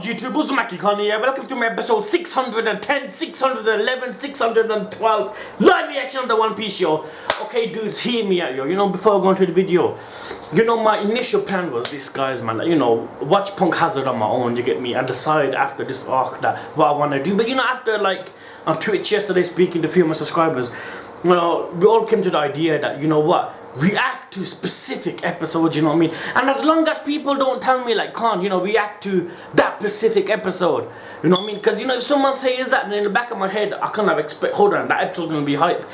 YouTube? Uzumaki Khan here. Welcome to my episode 610, 611, 612 live reaction of the One Piece show. Okay, dudes, hear me out, yo. You know, before I go into the video, you know, my initial plan was this, guys, man. You know, watch Punk Hazard on my own. You get me? And decide after this arc that what I want to do. But you know, after like on Twitch yesterday, speaking to a few of my subscribers, well, we all came to the idea that, you know what, react to specific episodes, you know what I mean? And as long as people don't tell me like, Khan, you know, react to that specific episode, you know what I mean? Because, you know, if someone says that, then in the back of my head, I kind of expect, hold on, that episode's going to be hype.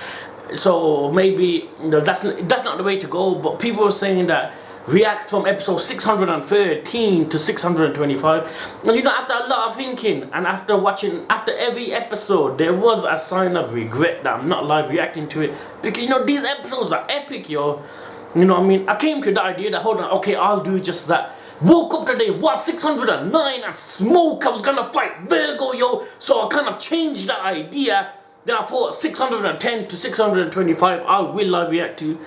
So maybe, you know, that's not the way to go. But people are saying that react from episode 613 to 625. And you know, after a lot of thinking and after watching, after every episode, there was a sign of regret that I'm not live reacting to it. Because, you know, these episodes are epic, yo. You know what I mean? I came to the idea that, hold on, okay, I'll do just that. Woke up today, what, 609 and smoke, I was gonna fight Virgo, yo. So I kind of changed the idea. Then I thought 610 to 625 I will live react to.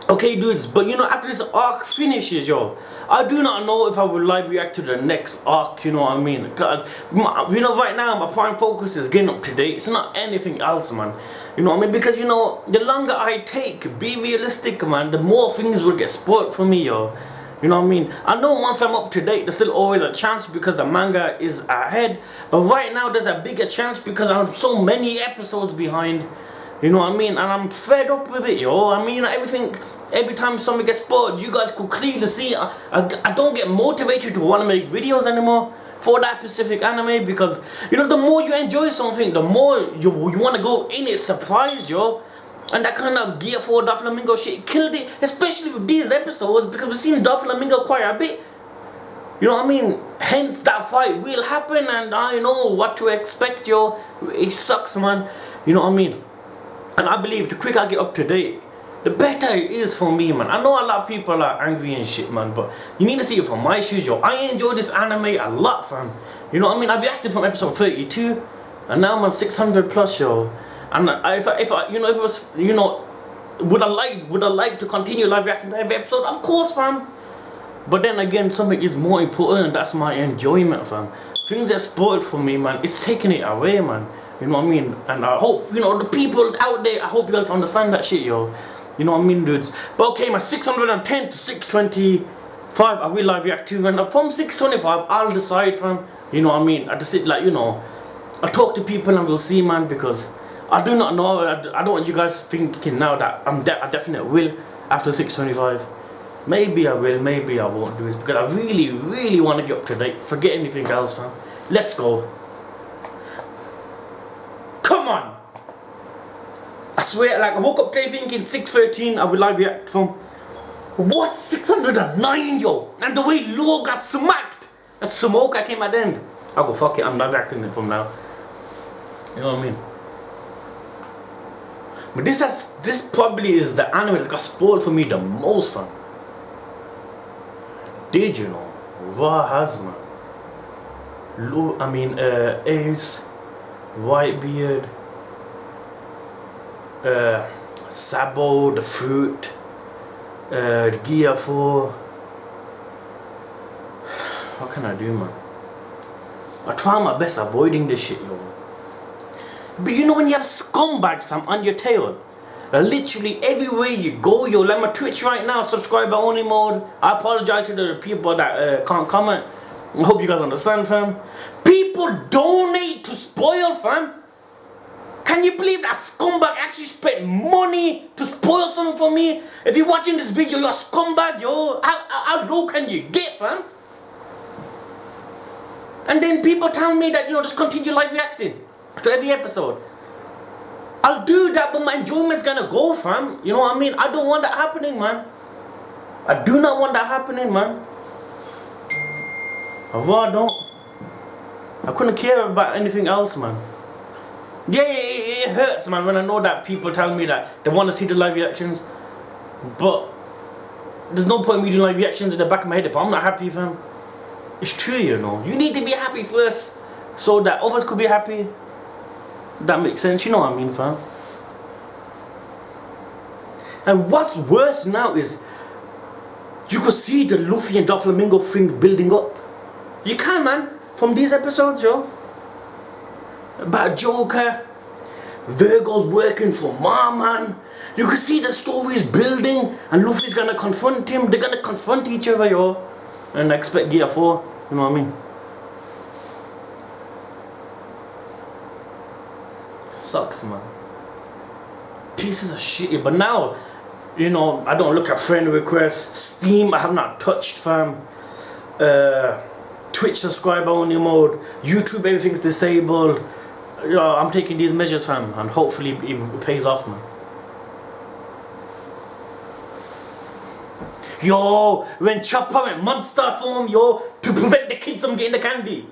Okay, dudes, but you know, after this arc finishes, yo, I do not know if I will live react to the next arc, you know what I mean? Because, you know, right now, my prime focus is getting up to date. It's not anything else, man. You know what I mean? Because, you know, the longer I take, be realistic, man, the more things will get spoiled for me, yo. You know what I mean? I know once I'm up to date, there's still always a chance because the manga is ahead. But right now, there's a bigger chance because I'm so many episodes behind. You know what I mean? And I'm fed up with it, yo. I mean, everything, every time somebody gets spoiled, you guys could clearly see I don't get motivated to want to make videos anymore for that specific anime because, you know, the more you enjoy something, the more you want to go in it surprised, yo. And that kind of Gear 4 Doflamingo shit killed it, especially with these episodes because we've seen Doflamingo quite a bit. You know what I mean? Hence, that fight will happen and I know what to expect, yo. It sucks, man. You know what I mean? And I believe the quicker I get up to date, the better it is for me, man. I know a lot of people are angry and shit, man, but you need to see it from my shoes, yo. I enjoy this anime a lot, fam. You know what I mean? I reacted from episode 32, and now I'm on 600 plus, yo. And if I, you know, if it was, you know, would I like to continue live reacting to every episode? Of course, fam. But then again, something is more important, and that's my enjoyment, fam. Things that spoiled for me, man, it's taking it away, man. You know what I mean? And I hope, you know, the people out there, I hope you guys understand that shit, yo. You know what I mean, dudes? But okay, my 610 to 625, I will live react to. And from 625, I'll decide from, you know what I mean? I just sit like, you know, I talk to people and we'll see, man, because I do not know. I don't want you guys thinking now that I definitely will after 625. Maybe I will, maybe I won't do it because I really, really want to get up to date. Forget anything else, fam. Let's go. Come on! I swear, like I woke up today thinking 613 I will live react from. What? 609, yo! And the way Law got smacked! And smoke I came at the end. I go, fuck it, I'm live reacting it from now. You know what I mean? But this probably is the anime that got spoiled for me the most, fam. Did you know? Raw has, man. Ace, Whitebeard, Sabo, the fruit, the Gear 4. What can I do, man? I try my best avoiding this shit, yo. But you know when you have scumbags on your tail, literally everywhere you go, yo, like my Twitch right now, subscriber only mode. I apologize to the people that can't comment. I hope you guys understand, fam. People donate to spoil, fam. Can you believe that scumbag actually spent money to spoil something for me? If you're watching this video, you're a scumbag, yo. How low can you get, fam? And then people tell me that, you know, just continue live reacting to every episode. I'll do that, but my enjoyment's gonna go, fam. You know what I mean? I don't want that happening, man. I do not want that happening, man. I don't. I couldn't care about anything else, man. Yeah, it hurts, man, when I know that people tell me that they want to see the live reactions. But there's no point in me doing live reactions in the back of my head if I'm not happy, fam. It's true, you know. You need to be happy first so that others could be happy. That makes sense, you know what I mean, fam. And what's worse now is you could see the Luffy and Doflamingo thing building up. You can, man. From these episodes, yo. About Joker. Virgo's working for Ma, man. You can see the story's building, and Luffy's gonna confront him. They're gonna confront each other, yo. And expect Gear 4. You know what I mean? Sucks, man. Pieces of shit. But now, you know, I don't look at friend requests. Steam, I have not touched, fam. Twitch subscriber only mode. YouTube, everything's disabled. You know, I'm taking these measures, fam, and hopefully it pays off, man. Yo, when Chopper went monster form, yo, to prevent the kids from getting the candy.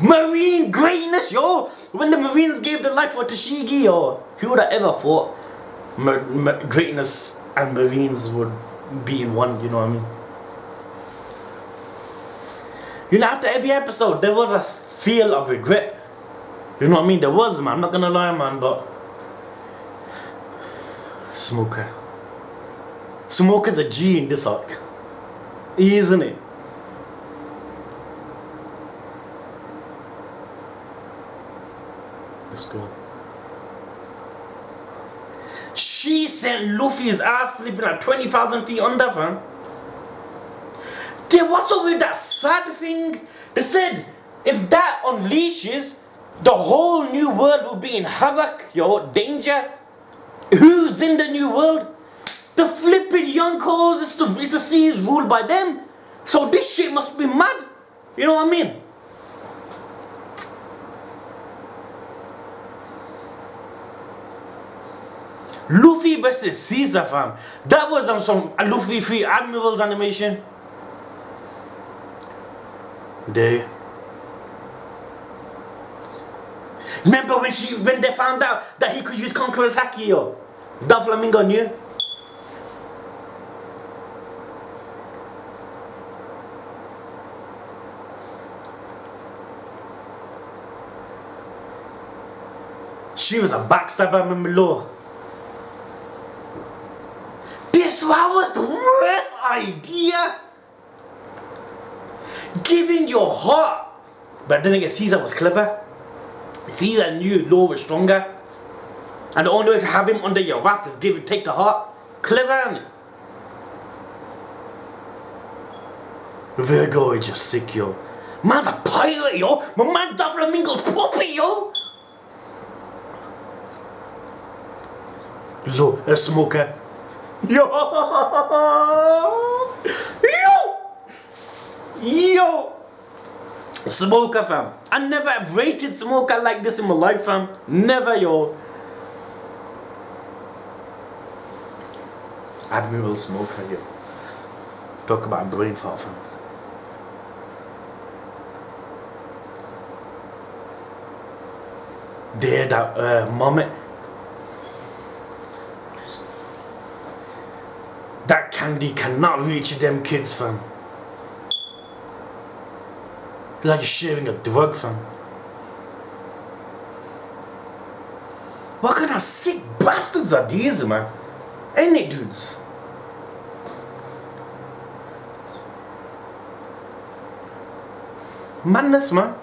Marine greatness, yo. When the Marines gave their life for Tashigi, yo, who would have ever thought greatness and Marines would be in one, you know what I mean? You know, after every episode, there was a feel of regret. You know what I mean? There was, man. I'm not gonna lie, man, but Smoker. Smoker's a G in this arc. Isn't it? Let's go. She sent Luffy's ass flipping at 20,000 feet under, fam. What's up with that sad thing? They said if that unleashes, the whole new world will be in havoc, yo, danger. Who's in the new world? The flipping Yonkos. It's the seas ruled by them. So this shit must be mad. You know what I mean? Luffy versus Caesar, fam. That was on some Luffy 3 Admirals animation. There. Remember when they found out that he could use Conqueror's Haki, yo? Doflamingo knew. She was a backstabber, remember, law. This was the worst idea. Giving your heart. But then again, Caesar was clever. Caesar knew Law was stronger. And the only way to have him under your wrap is take the heart. Clever, isn't it? Virgo is just sick, yo. Man's a pirate, yo. My man Doflamingo's puppy, yo. Look, a Smoker. Yo! Yo! Smoker, fam. I never rated Smoker like this in my life, fam. Never, yo. Admiral Smoker, yo. Talk about brain fart, fam. There, that moment. That candy cannot reach them kids, fam. Like you're sharing a drug, fam. What kind of sick bastards are these, man? Ain't it, dudes? Madness, man.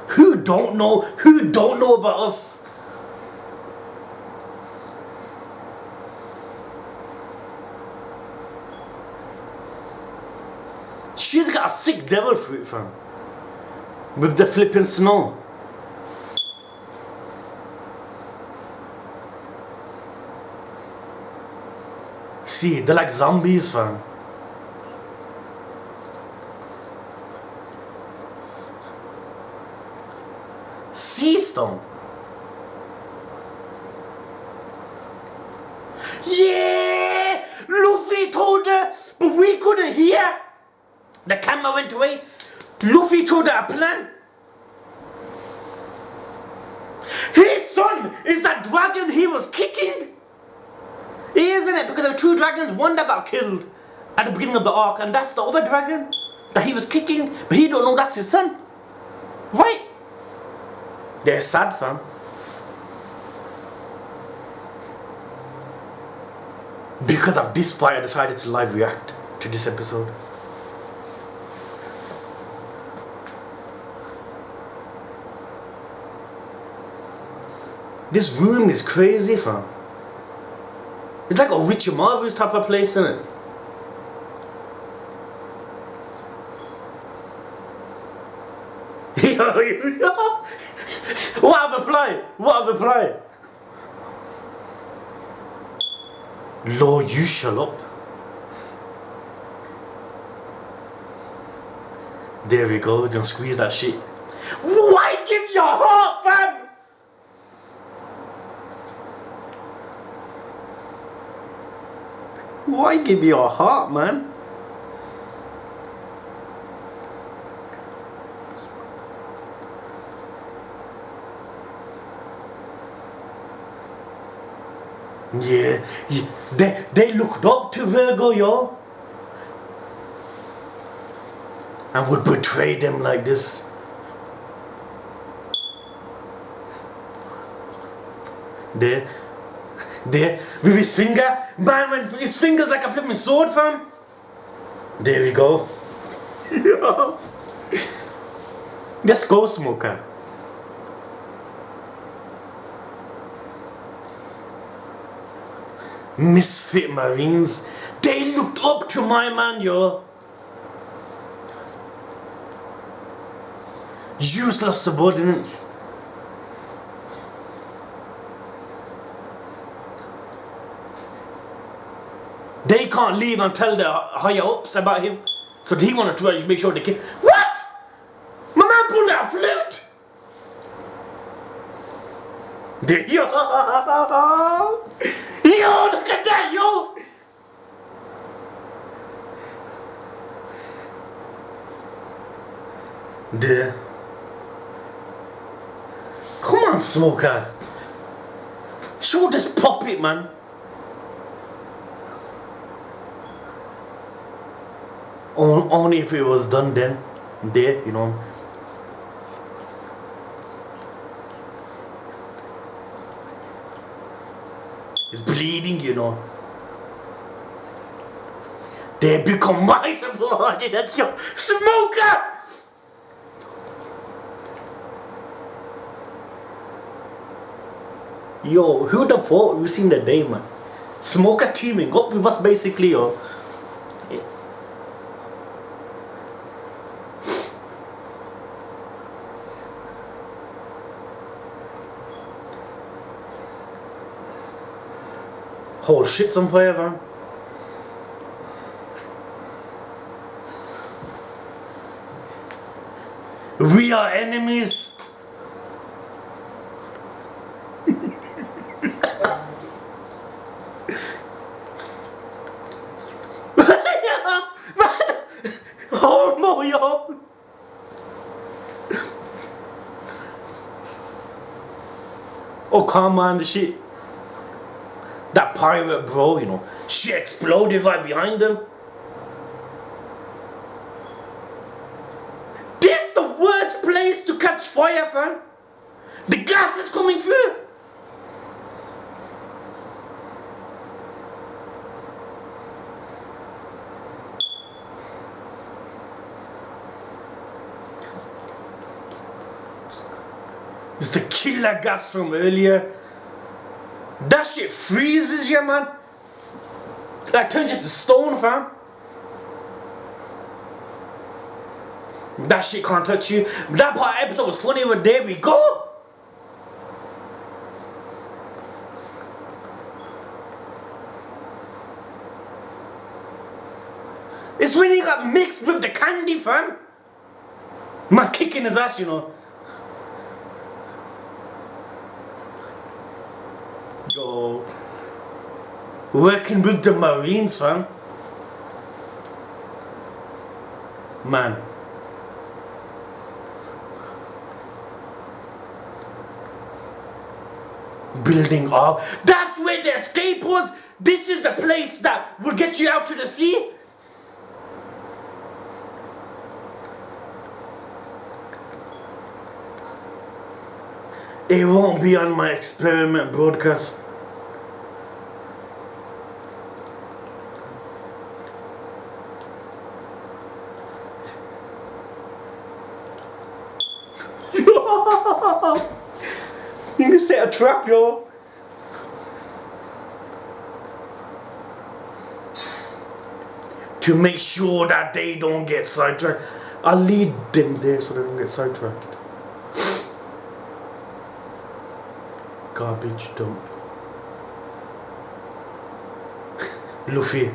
Who don't know about us? She's got a sick devil fruit, fam. With the flipping snow. See, they're like zombies, fam. Sea stone. Yeah! Luffy told her, but we couldn't hear. The camera went away. Luffy told her a plan. His son is that dragon he was kicking. Isn't it? Because there were two dragons, one that got killed at the beginning of the arc, and that's the other dragon that he was kicking, but he don't know that's his son. Right? They're sad, fam. Because of this fight, I decided to live react to this episode. This room is crazy, fam. It's like a Richard Marvel's type of place, isn't it? What have I applied? What have I applied? Lord, you shut up. There we go. Gonna squeeze that shit. Why give your heart, fam? Why give you a heart, man? Yeah, they looked up to Virgo, yo, and would betray them like this. There, with his finger, man, when his finger's like a flipping sword, fam. There we go. Let's go, Smoker. Misfit Marines, they looked up to my man, yo. Useless subordinates. They can't leave and tell the higher ups about him. So he want to try to make sure they can. What? My man pulled out a flute. Yo, look at that, yo. There. Come on, Smoker. Show this puppet, man. Only if it was done then, there, you know. It's bleeding, you know. They become my subordinates, yo. Smoker! Yo, who the fuck we seen that day, man? Smoker teaming up with us basically, yo. Whole shit's on fire, man. We are enemies. Oh no, yo. Oh, come on, the shit. That pirate bro, you know, she exploded right behind them. This the worst place to catch fire, fam. The gas is coming through. It's the killer gas from earlier. That shit freezes you, man. That turns you to stone, fam. That shit can't touch you. That part of the episode was funny, but there we go. It's when he got mixed with the candy, fam. Man's kicking his ass, you know. Yo, working with the Marines, fam. Man. Building up. That's where the escape was. This is the place that will get you out to the sea. It won't be on my experiment broadcast. You can set a trap, yo. To make sure that they don't get sidetracked. I'll lead them there so they don't get sidetracked. Garbage dump. Luffy.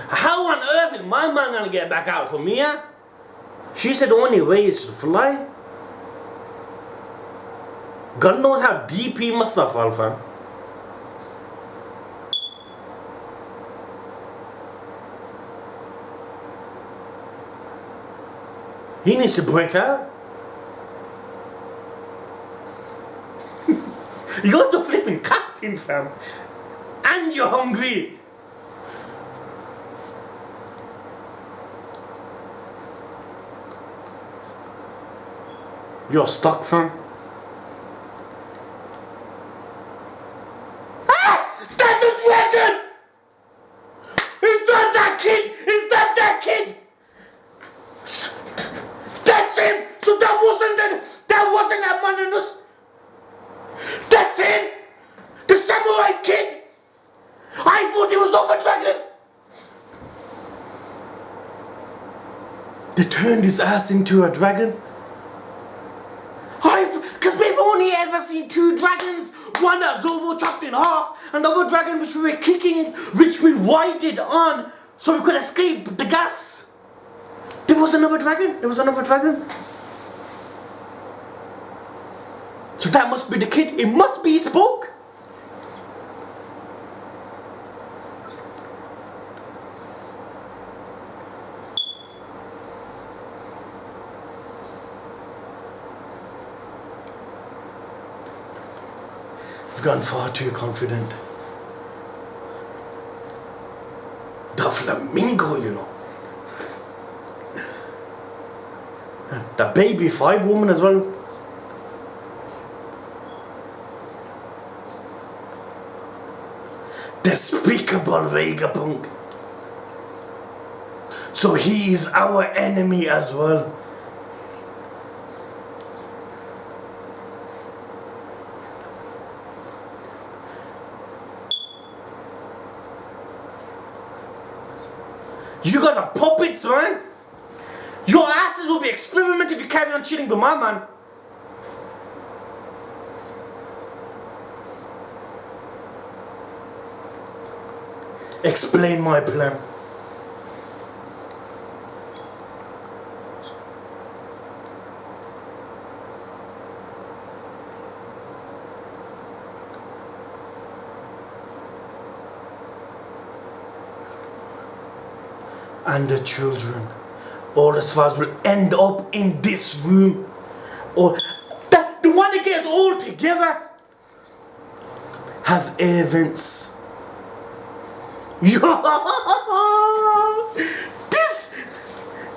How on earth is my man gonna get back out for Mia? She said the only way is to fly. God knows how deep he must have fallen, fam. He needs to break out. You're the flipping captain, fam. And you're hungry. You're stuck, fam. Ah! That's the dragon! Is that that kid? Is that that kid? That's him! So that wasn't that man in us. That's him! The samurai's kid! I thought he was not a dragon! They turned his ass into a dragon? Because we've only ever seen two dragons. One that Zoro chopped in half, and the other dragon which we were kicking, which we rided on so we could escape the gas. There was another dragon? There was another dragon? So that must be the kid. It must be he spoke. You've gone far too confident. The flamingo, you know. The baby 5 woman as well. Despicable Vegapunk. So he is our enemy as well. You guys are puppets, man. Your asses will be experimented if you carry on chilling with my man. Explain my plan. And the children, all the swabs will end up in this room. Or the one that gets all together has air vents. This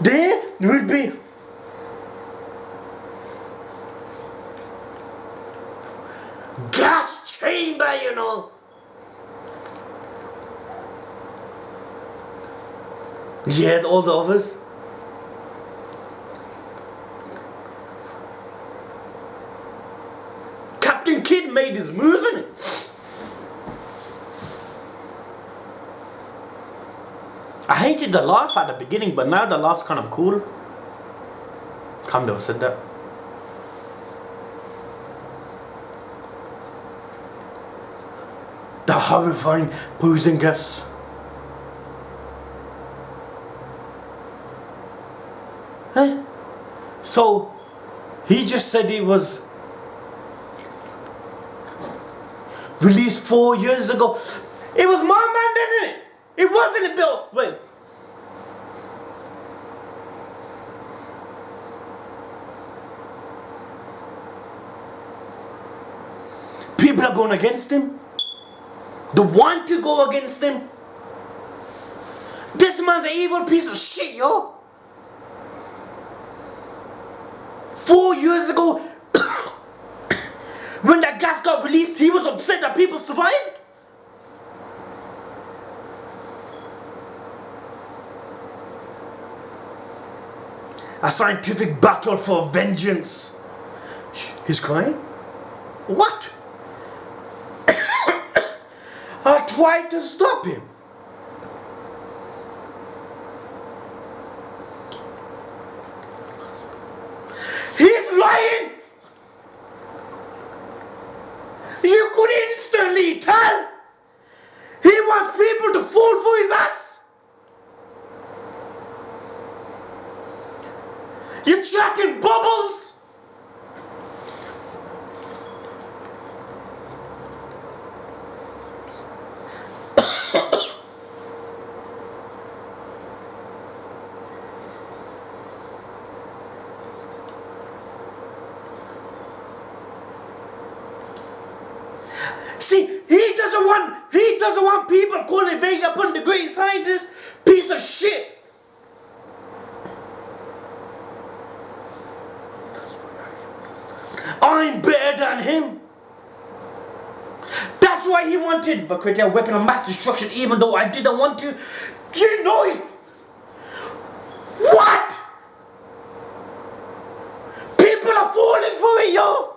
there will be gas chamber, you know. Yeah, all the others. Captain Kidd made his move, innit? I hated the laugh at the beginning, but now the laugh's kind of cool. Can't never said that. The horrifying poison gas. Huh? So, he just said it was released 4 years ago. It was my man, didn't it? It wasn't a bill. Wait. People are going against him. They want to go against him. This man's an evil piece of shit, yo. 4 years ago, when that gas got released, he was upset that people survived. A scientific battle for vengeance. He's crying? What? I tried to stop him. He's lying! You could instantly tell! He wants people to fall for his ass! You're chatting bubbles! See, he doesn't want people calling Vegapunk the great scientist. Piece of shit. I'm better than him. That's why he wanted to create a weapon of mass destruction, even though I didn't want to. You know it. What? People are falling for it, yo.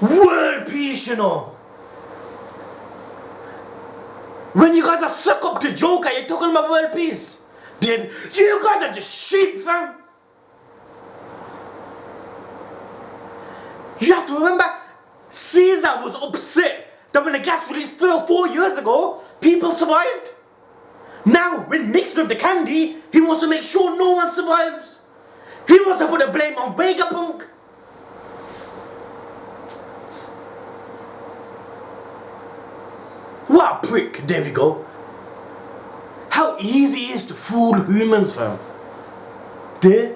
World peace, you know. When you guys are suck up to Joker, you're talking about world peace. Then you guys are just sheep, fam. You have to remember, Caesar was upset that when the gas release fell 4 years ago, people survived. Now, when mixed with the candy, he wants to make sure no one survives. He wants to put the blame on Vegapunk. What a prick, there we go. How easy it is to fool humans, fam. There.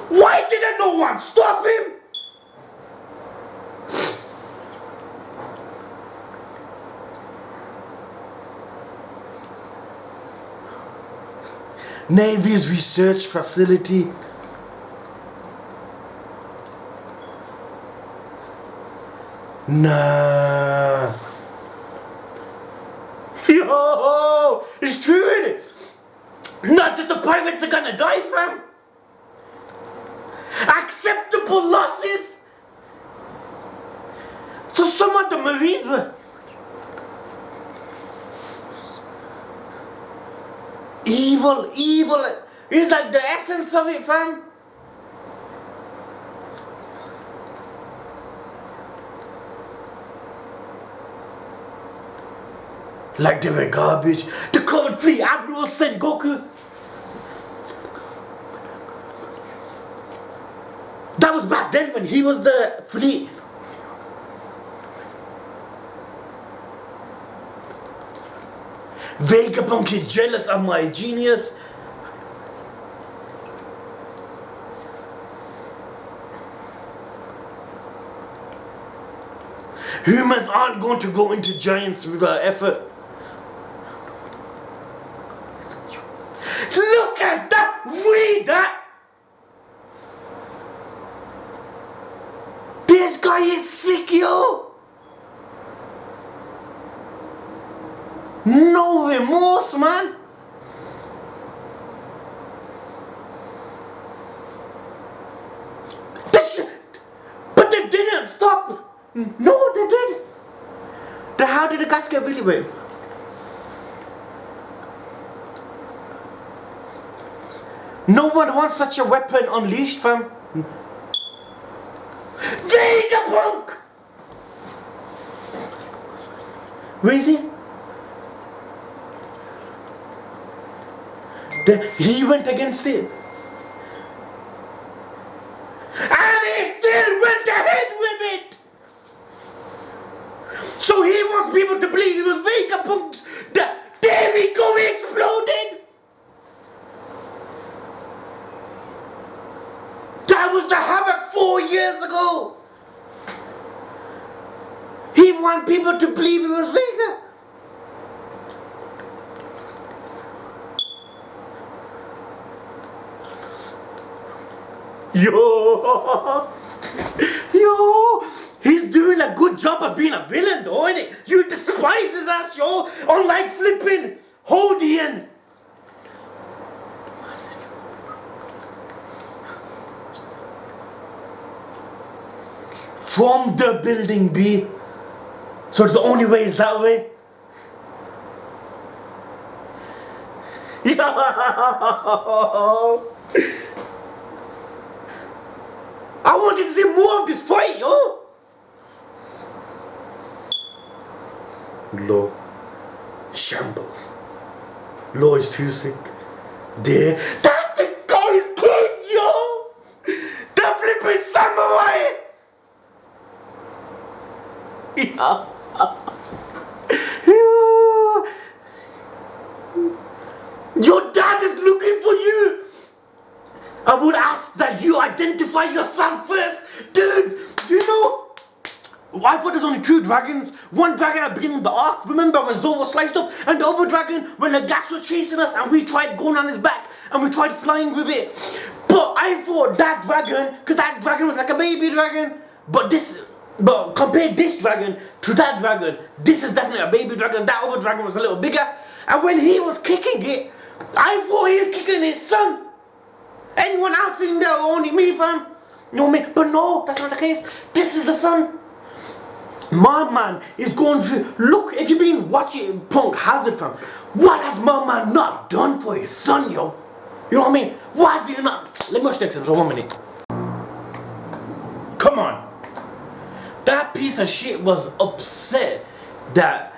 Why didn't no one stop him? Navy's research facility. Nah. Yo, it's true, innit? Not just the pirates are gonna die, fam. Acceptable losses. So some of the Marines were evil. It's like the essence of it, fam. Like they were garbage. The current fleet admiral Sengoku. That was back then when he was the fleet. Vegapunk is jealous of my genius. Humans aren't going to go into giants without effort. Look at that! Read that! This guy is sick, yo! No remorse, man! But they didn't stop! No, they did! Then how did the gas get really big? No one wants such a weapon unleashed, fam. Vegapunk! Where is he? He went against it. And he still went ahead with it! So he wants people to believe it was Vegapunk's. There we go, he exploded! That was the Havoc 4 years ago! He wants people to believe it was Vega. Yo! Yo! He's doing a good job of being a villain, though, isn't it? You despise his ass, yo! Unlike flipping Hodian! From the building B. So it's the only way is that way. Yo! I wanted to see more of this fight, yo! Low. Shambles. Low is too sick. There. That's the guy's kid, yo! The flipping samurai! Yeah. Your dad is looking for you! I would ask that you identify yourself first! Dudes, you know, I thought there's only 2 dragons. One dragon at the beginning of the arc, remember when Zoro sliced up? And the other dragon when the gas was chasing us and we tried going on his back and we tried flying with it. But I thought that dragon, because that dragon was like a baby dragon, but compare this dragon to that dragon, this is definitely a baby dragon. That other dragon was a little bigger. And when he was kicking it, I thought he was kicking his son. Anyone else thinking that only me, fam? You know what I mean? But no, that's not the case. This is the son. My man is going through. Look, if you've been watching Punk Hazard, fam, what has my man not done for his son, yo? You know what I mean? Why is he not? Let me watch next episode, 1 minute. Come on. That piece of shit was upset that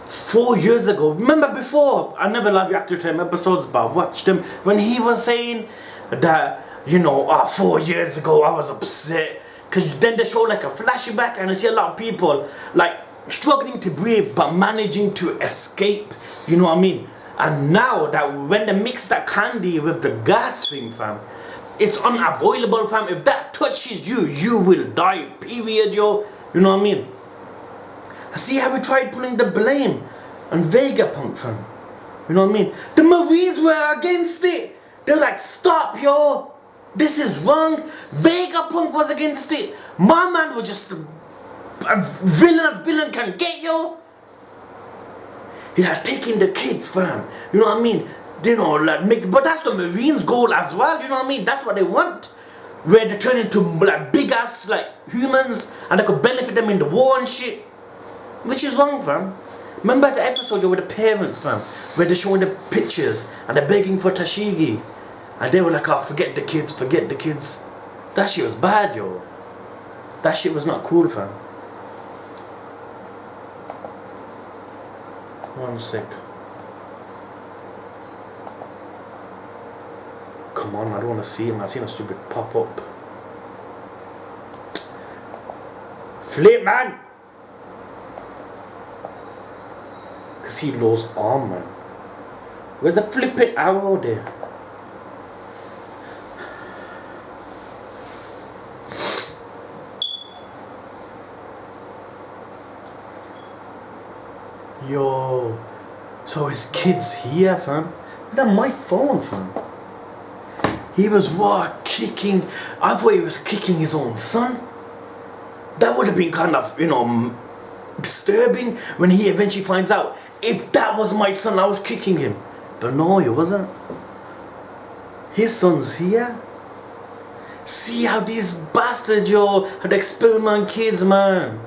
4 years ago, remember before, I never live reacted to him episodes, but I watched him when he was saying that, you know, 4 years ago I was upset. Because then they show like a flashback and I see a lot of people like struggling to breathe but managing to escape, you know what I mean? And now that when they mix that candy with the gas thing, fam, it's unavoidable, fam. If that touches you, you will die, period, yo. You know what I mean? See how we tried putting the blame on Vegapunk, fam. You know what I mean? The Marines were against it. They were like, stop, yo. This is wrong. Vegapunk was against it. My man was just a villain as villain can get, yo. He had taken the kids, fam. You know what I mean? You know, like but that's the Marines' goal as well. You know what I mean? That's what they want. Where they turn into like big ass like humans and they could benefit them in the war and shit. Which is wrong, fam. Remember the episode with the parents, fam, where they're showing the pictures and they're begging for Tashigi. And they were like, oh, forget the kids, forget the kids. That shit was bad, yo. That shit was not cool, fam. 1 sec. Come on, I don't want to see him. I've seen a stupid pop up. Flip, man! Because he lost arm, man. Where's the flipping arrow there? Yo, so his kid's here, fam. Is that my phone, fam? He was raw kicking. I thought he was kicking his own son. That would have been kind of, you know, disturbing when he eventually finds out if that was my son, I was kicking him. But no, it wasn't. His son's here. See how these bastards, yo, had experiment kids, man.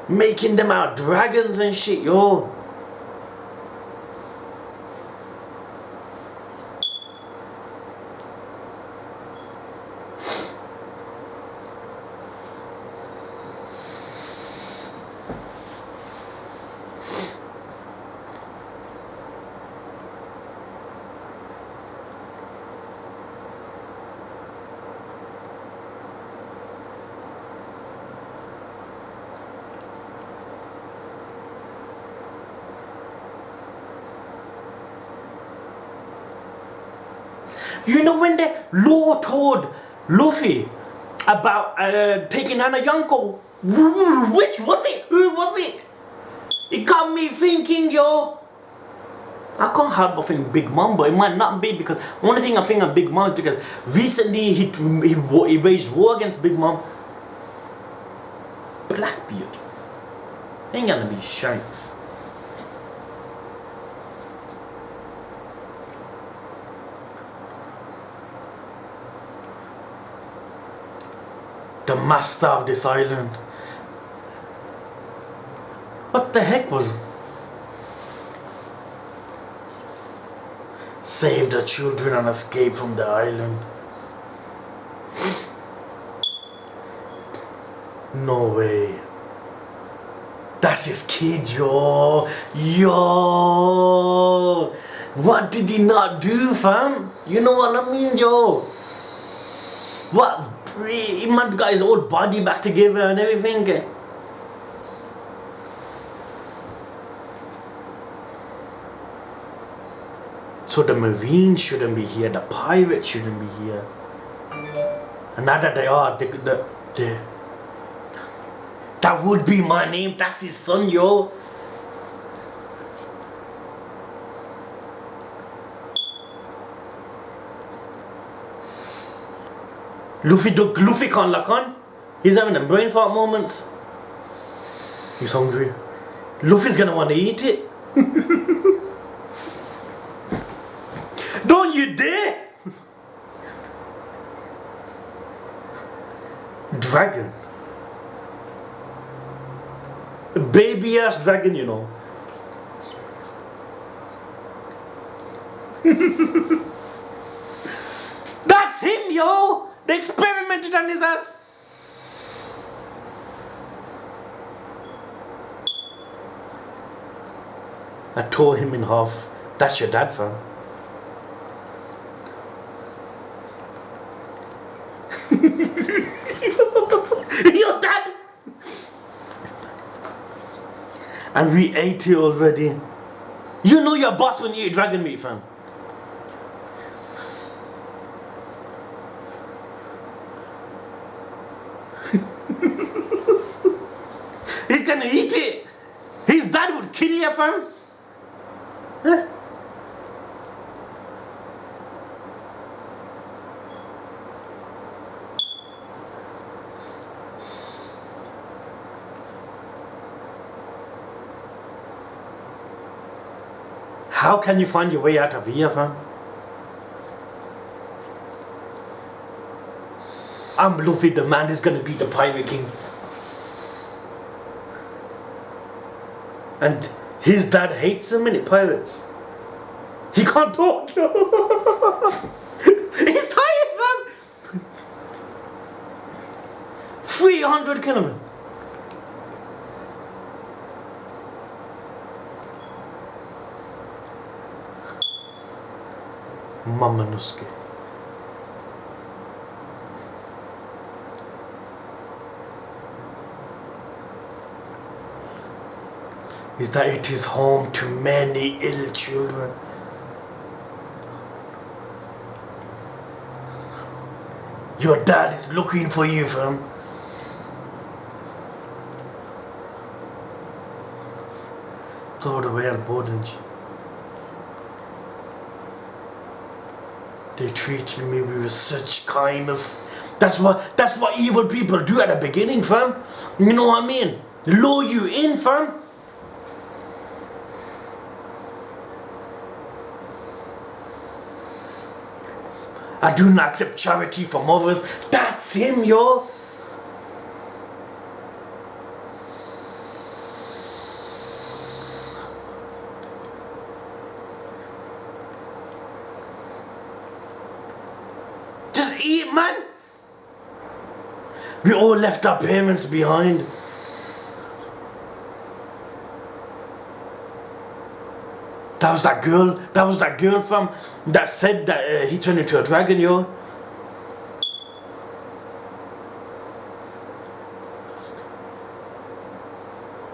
Making them out dragons and shit, yo. You know when the Law told Luffy about taking Nana Yonko? Which was it? Who was it? It got me thinking, yo. I can't help but think Big Mom, but it might not be because only thing I think of Big Mom is because recently he waged war against Big Mom. Blackbeard. Ain't gonna be Shanks. The master of this island. What the heck was... Save the children and escape from the island. No way. That's his kid, yo. Yo. What did he not do, fam? You know what I mean, yo? What? He man got his old body back together and everything. So the Marines shouldn't be here, the pirates shouldn't be here. And now that they are, that would be my name, that's his son, yo. Luffy can't lock on. He's having them brain fart moments. He's hungry. Luffy's gonna want to eat it. Don't you dare! Dragon. A baby ass dragon, you know. That's him, yo! They experimented on his ass. I tore him in half. That's your dad, fam. Your dad! And we ate it already. You know your boss when you eat dragon meat, fam. He's gonna eat it. His dad would kill you, fam. Huh? How can you find your way out of here, fam? I'm Luffy, the man who's gonna be the Pirate King. And his dad hates him, innit, pirates. He can't talk. He's tired, fam. 300 kilometers. Momonosuke. Is that it is home to many ill children. Your dad is looking for you, fam. Throw it away on boarding. They treated me with such kindness. That's what evil people do at the beginning, fam. You know what I mean? Lure you in, fam. I do not accept charity from others. That's him, yo. Just eat, man. We all left our parents behind. That was that girl from that said that he turned into a dragon, yo.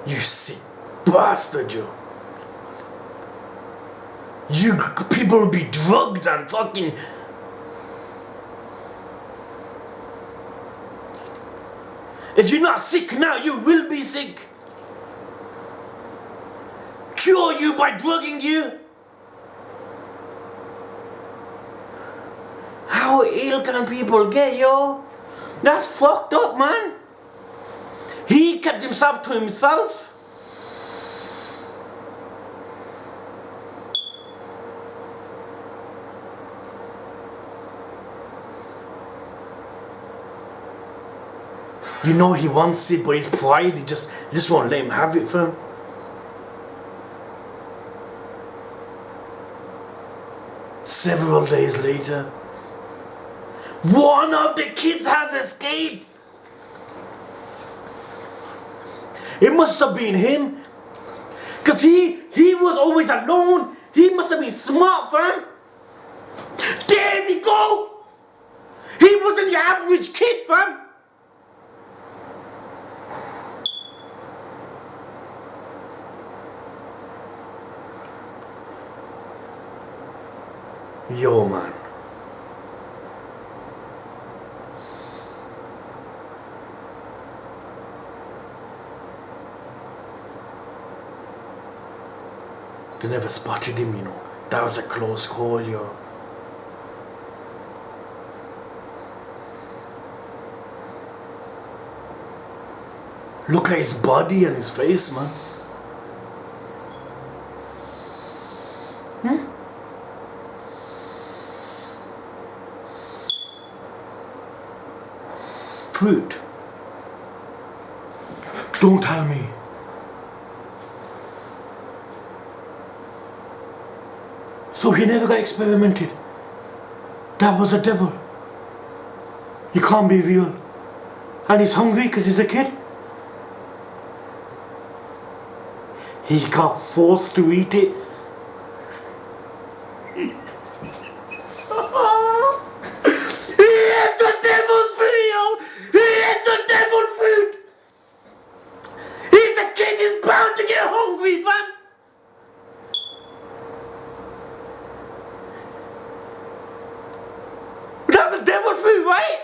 You sick bastard, yo. You people will be drugged and fucking. If you're not sick now, you will be sick. Cure you by drugging you. How ill can people get, yo? That's fucked up, man. He kept himself to himself. You know he wants it, but his pride, he just won't let him have it, fam. Several days later, one of the kids has escaped. It must have been him. Because he was always alone. He must have been smart, fam. There we go. He wasn't your average kid, fam. Yo, man. They never spotted him, you know. That was a close call, yo. Look at his body and his face, man. Fruit. Don't tell me. So he never got experimented. That was a devil. He can't be real. And he's hungry because he's a kid. He got forced to eat it. Devil food, right?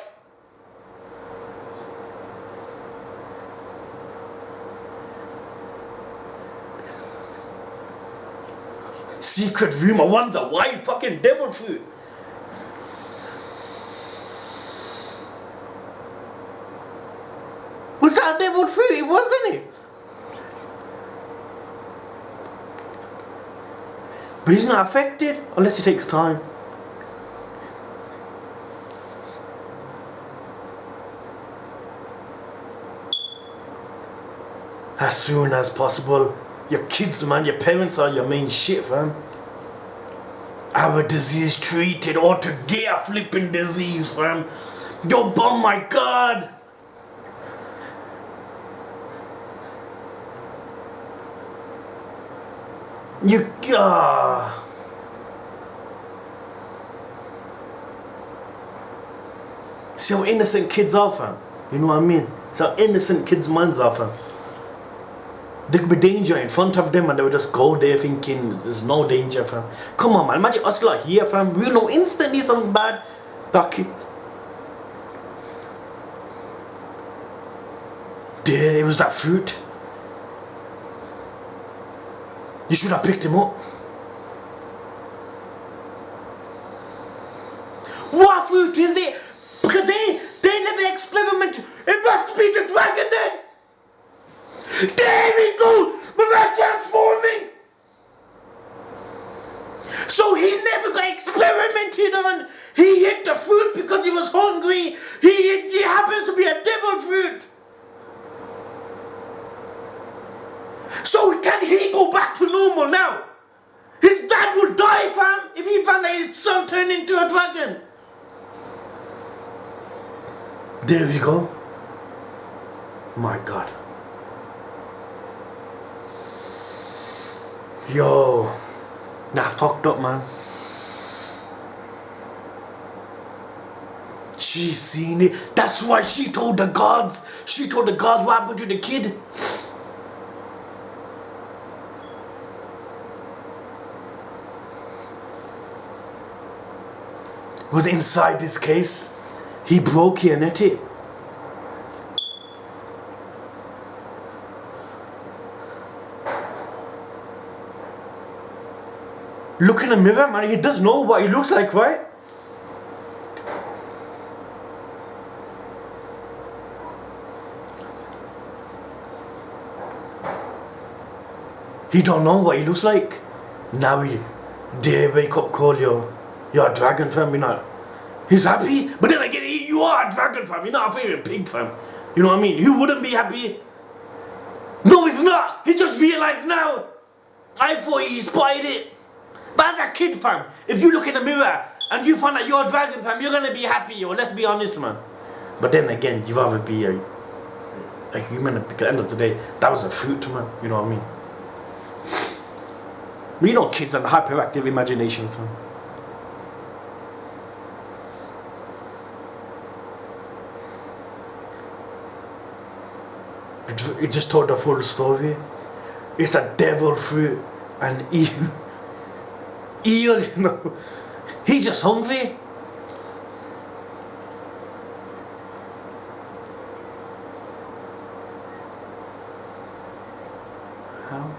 Secret room, I wonder why fucking devil food. Was that devil food? It wasn't it? But he's not affected unless it takes time. As soon as possible. Your kids, man, your parents are your main shit, fam. Our disease treated or to get a flipping disease, fam. Yo, oh my God. You, See how innocent kids are, fam. You know what I mean? See how innocent kids' minds are, fam. There could be danger in front of them and they would just go there thinking there's no danger, fam. Come on, man. Imagine us like here, fam. We know instantly something bad. Back. There, it was that fruit. You should have picked him up. What fruit is it? Because they never experiment. It must be the dragon then. There we go! But we're transforming! So he never got experimented on. He ate the fruit because he was hungry. He happens to be a devil fruit. So can he go back to normal now? His dad will die, fam, if he found that his son turned into a dragon. There we go. My God. Yo, nah, fucked up, man. She seen it. That's why she told the gods. She told the gods what happened to the kid. Was inside this case. He broke it and ate it. Look in the mirror, man. He does know what he looks like, right? He don't know what he looks like. Now they wake up, call you're a dragon, fam. You're not. He's happy, but then again, you are a dragon, fam. You're not a favorite pig, fam. You know what I mean? Who wouldn't be happy? No, he's not. He just realized now. I thought he spotted it. But as a kid, fam, if you look in the mirror and you find that you're a dragon, fam, you're gonna be happy, yo. Let's be honest, man. But then again, you'd rather be a human. At the end of the day, that was a fruit, man. You know what I mean? You know, kids and hyperactive imagination, fam. He just told the full story. It's a devil fruit and eel, you know. He's just hungry. How?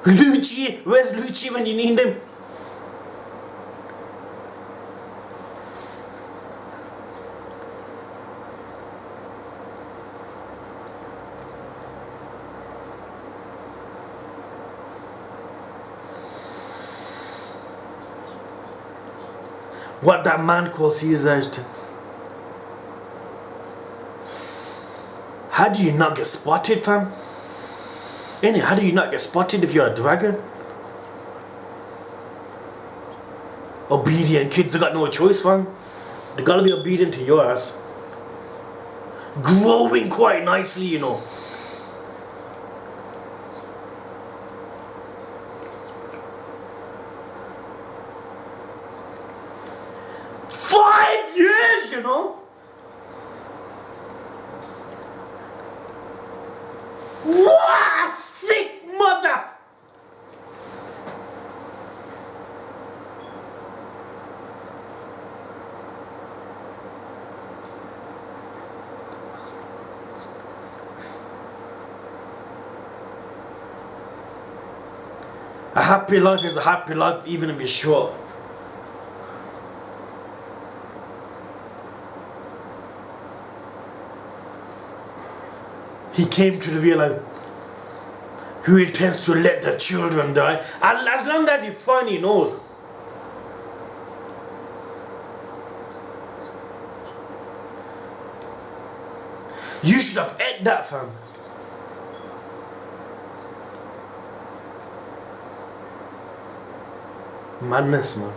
Lucci, where's Lucci when you need him? What that man calls Caesar. How do you not get spotted, fam? Innit? How do you not get spotted if you're a dragon? Obedient kids have got no choice, fam. They gotta be obedient to your ass. Growing quite nicely, you know. You know? What a sick mother! A happy life is a happy life even if it's short. He came to realize who intends to let the children die, and as long as he's funny, no. You should have ate that, fam. Madness, man.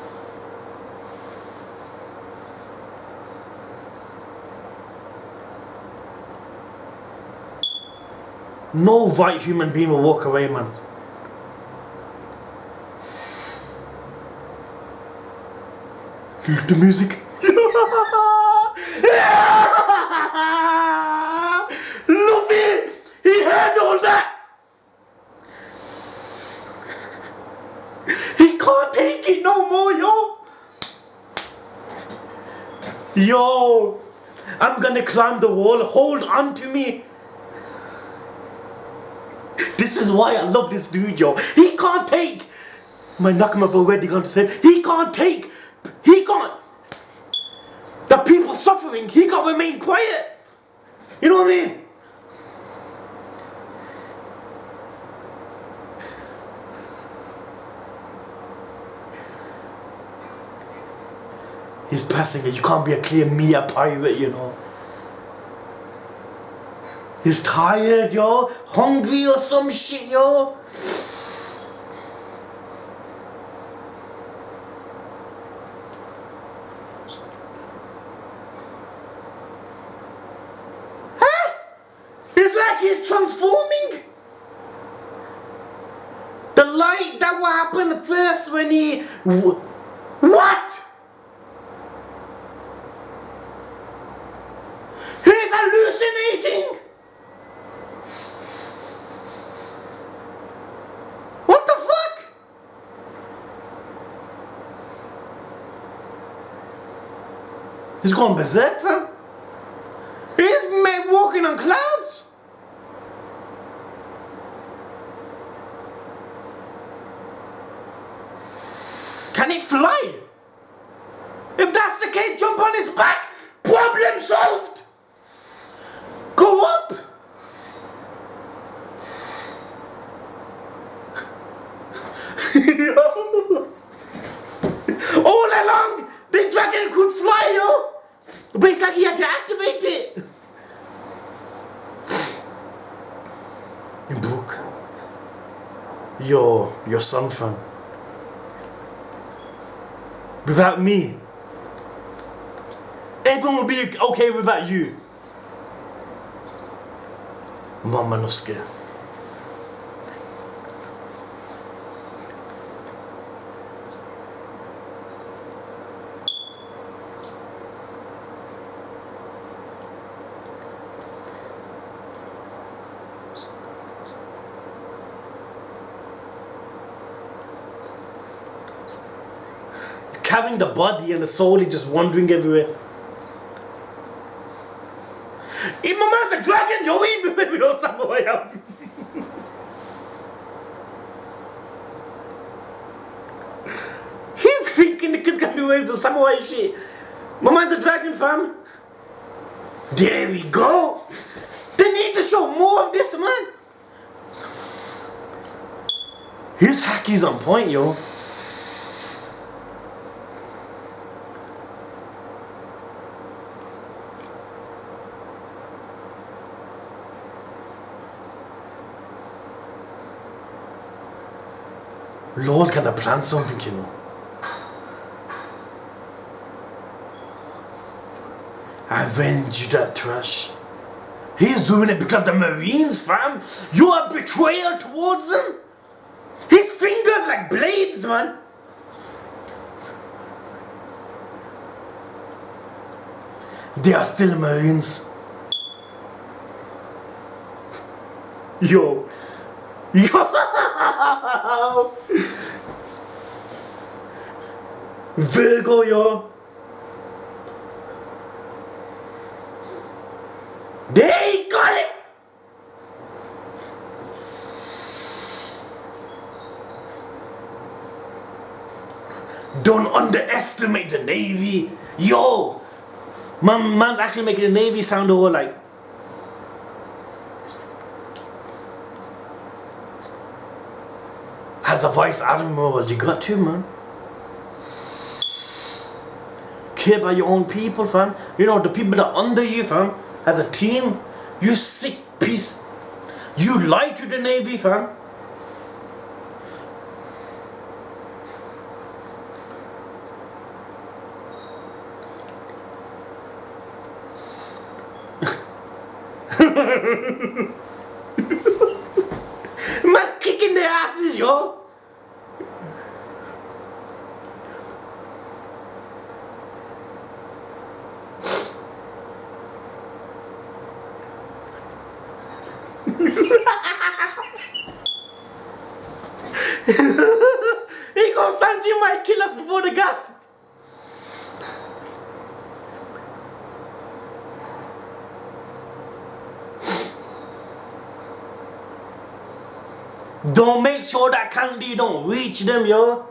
No right human being will walk away, man. The music. Luffy! He heard all that! He can't take it no more, yo! Yo! I'm gonna climb the wall, hold on to me! This is why I love this dude, yo. He can't take. My Nakamura already gonna say he can't take. He can't. The people suffering. He can't remain quiet. You know what I mean? He's passing it. You can't be a clear Mia pirate, you know. He's tired, yo. Hungry or some shit, yo. Huh? It's like he's transforming. The light, that what happened first when he... What? He's hallucinating. He's going berserk, fam. He's walking on clouds. Can it fly? If that's the case, jump on his back. Problem solved. Go up. All along, the dragon could fly, yo. But it's like he had to activate it. Book. Your son, fam. Without me, everyone will be okay without you. Mama no scared. Having the body and the soul is just wandering everywhere. In my mouth, the dragon, yo, we know somewhere else. He's thinking the kid's gonna be waves of samurai shit. My man's a dragon, fam. There we go. They need to show more of this, man. His haki's on point, yo. Law's gonna plan something, you know. Avenge that trash. He's doing it because the Marines, fam. You are betrayal towards them. His fingers like blades, man. They are still Marines. Yo. Yo. Virgo, yo. They got it. Don't underestimate the Navy. Yo. Man's actually making the Navy sound over like. As a vice admiral, you got to, man. Care about your own people, fam. You know, the people that are under you, fam. As a team, you sick piece. You lie to the Navy, fam. Man's kicking their asses, yo. He goes, Sanji might kill us before the gas. Don't make sure that candy don't reach them, yo.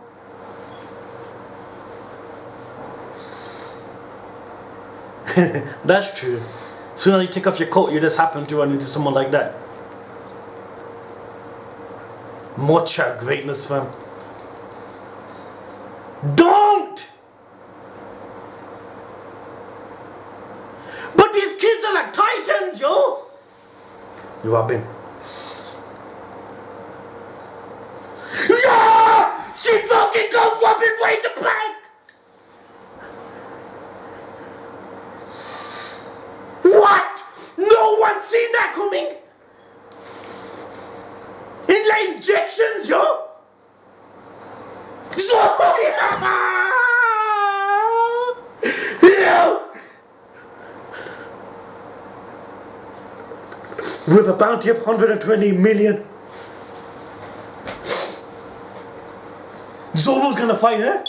That's true. Soon as you take off your coat, you just happen to run into someone like that. Mocha greatness, fam. Don't! But these kids are like titans, yo! You have been. Yeah! She fucking goes up and right the back! What? No one's seen that coming? It's like injections, yo! With a bounty of 120 million. Zoro's gonna fight her.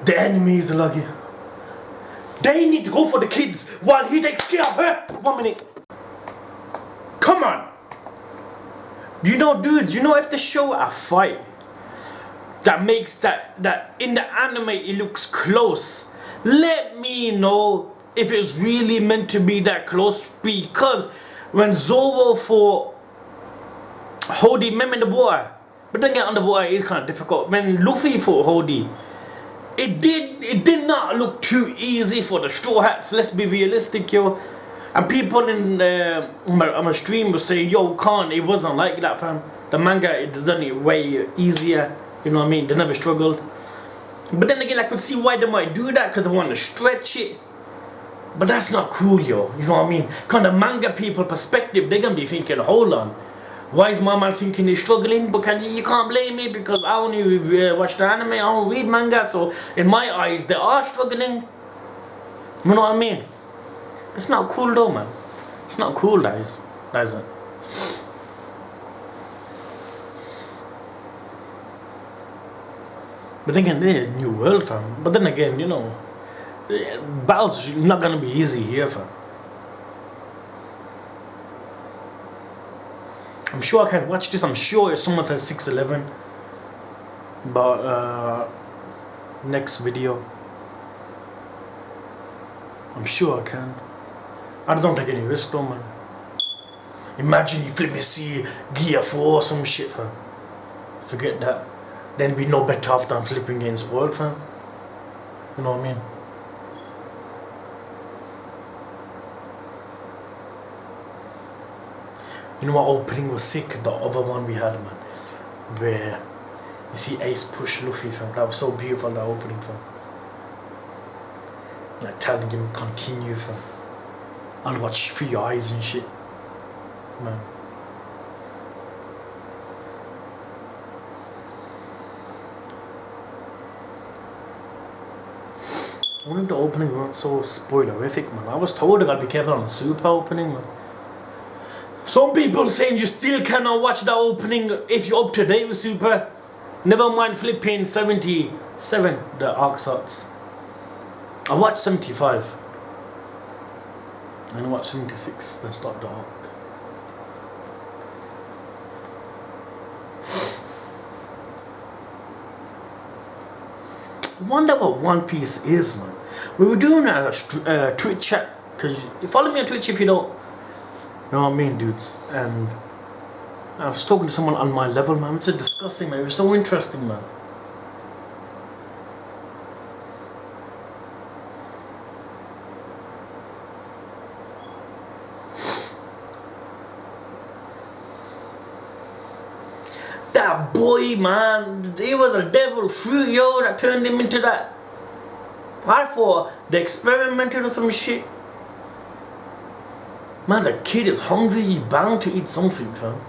The enemy is lucky. They need to go for the kids while he takes care of her. 1 minute. Come on. You know, dudes, you know if they show a fight that makes that in the anime it looks close, let me know if it's really meant to be that close, because when Zoro fought Hody, remember the boy. But then get on the boy is kind of difficult. When Luffy fought Hody, it did not look too easy for the Straw Hats. Let's be realistic, yo. And people in on my stream will say, yo, Khan, it wasn't like that, fam. The manga, it done it way easier. You know what I mean? They never struggled. But then again, I could see why they might do that, because they want to stretch it. But that's not cool, yo. You know what I mean? Kind of manga people perspective, they're going to be thinking, hold on. Why is my man thinking he's struggling? Because you can't blame me, because I only watch the anime, I don't read manga. So in my eyes, they are struggling. You know what I mean? It's not cool though, man. It's not cool, that is. That isn't. But then again, there's a new world, fam. But then again, you know, battles are not gonna be easy here, fam. I'm sure I can watch this. I'm sure if someone says 611, but next video, I'm sure I can. I don't take any risk though, man. Imagine you flip me see Gear 4 or some shit, fam. Forget that. Then we no better off than flipping against world, fam. You know what I mean? You know what opening was sick? The other one we had, man. Where you see Ace push Luffy, fam. That was so beautiful, that opening, fam. Like telling him continue, fam. I'll watch through your eyes and shit, man. I wonder if the opening weren't so spoilerific, man. I was told I gotta be careful on the super opening, man. Some people saying you still cannot watch the opening if you're up to date with super. Never mind flipping 77, the arc starts. I watched 75. And I watched 76, then start the arc. I wonder what One Piece is, man. We were doing a Twitch chat, because you follow me on Twitch if you don't. You know what I mean, dudes? And I was talking to someone on my level, man. It was just disgusting, man. It was so interesting, man. That boy, man, he was a devil fruit, yo, that turned him into that. I thought they experimented or some shit. Man, the kid is hungry, he's bound to eat something, fam.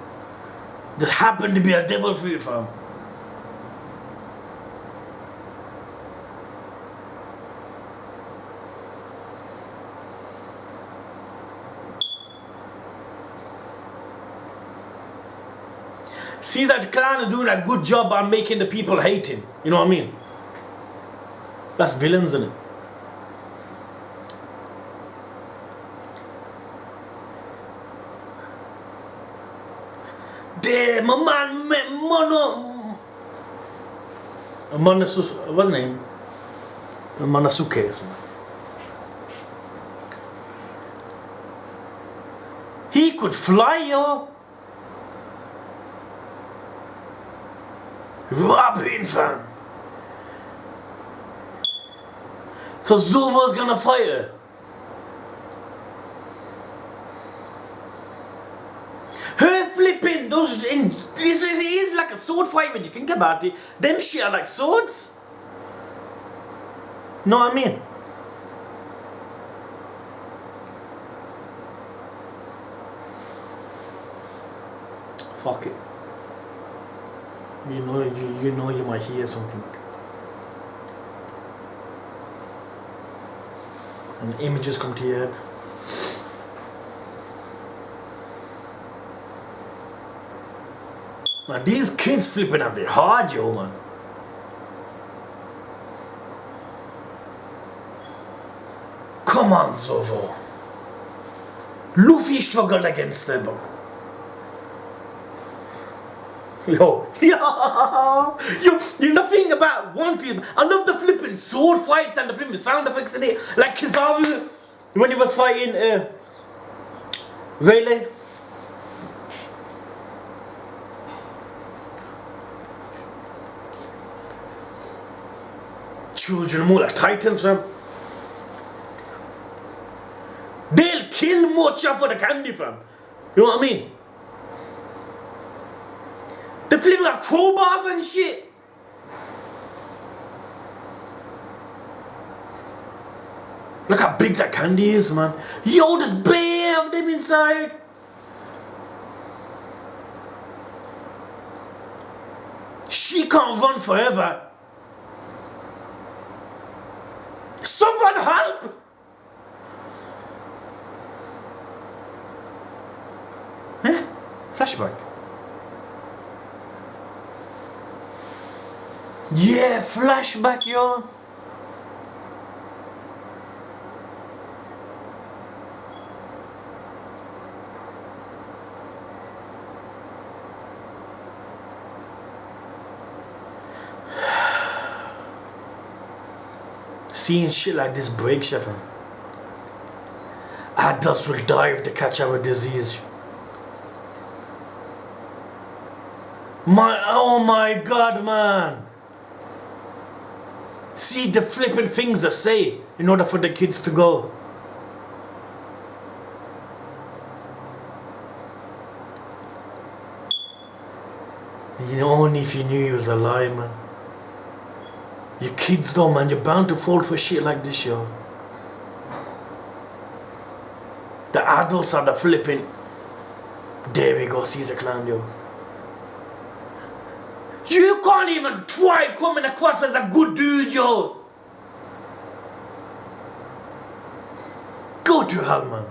Just happened to be a devil fruit, fam. Seems like the clan is doing a good job on making the people hate him. You know what I mean? That's villains, isn't it? Damn, my man met what's his name? Monosuke. He could fly, yo. Robin, fam. So Zuva's gonna fight her. Her flipping those this is like a sword fight when you think about it. Them shit are like swords. Know what I mean? Fuck it. You know you might hear something. And images come to your head. Now these kids flipping at the hard, yo, man. Come on, Zoro. Luffy struggled against the book. Yo, you know the thing about One Piece, I love the flipping sword fights and the flipping sound effects in it. Like Kizaru, when he was fighting Rayleigh. children more like titans, fam. They'll kill Mocha for the candy, fam. You know what I mean? They flip like crowbars and shit. Look how big that candy is, man. Yo, there's bare of them inside. She can't run forever. Someone help! Eh? Flashback. Yeah, flashback, yo. Seeing shit like this breaks you, fam. Adults will die if they catch our disease. Oh my God, man. See the flipping things they say in order for the kids to go. You know, only if you knew he was a lie, man. Your kids though, man, you're bound to fall for shit like this, yo. The adults are the flipping. There we go, Caesar Clown, yo. You can't even try coming across as a good dude, yo. Go to hell, man.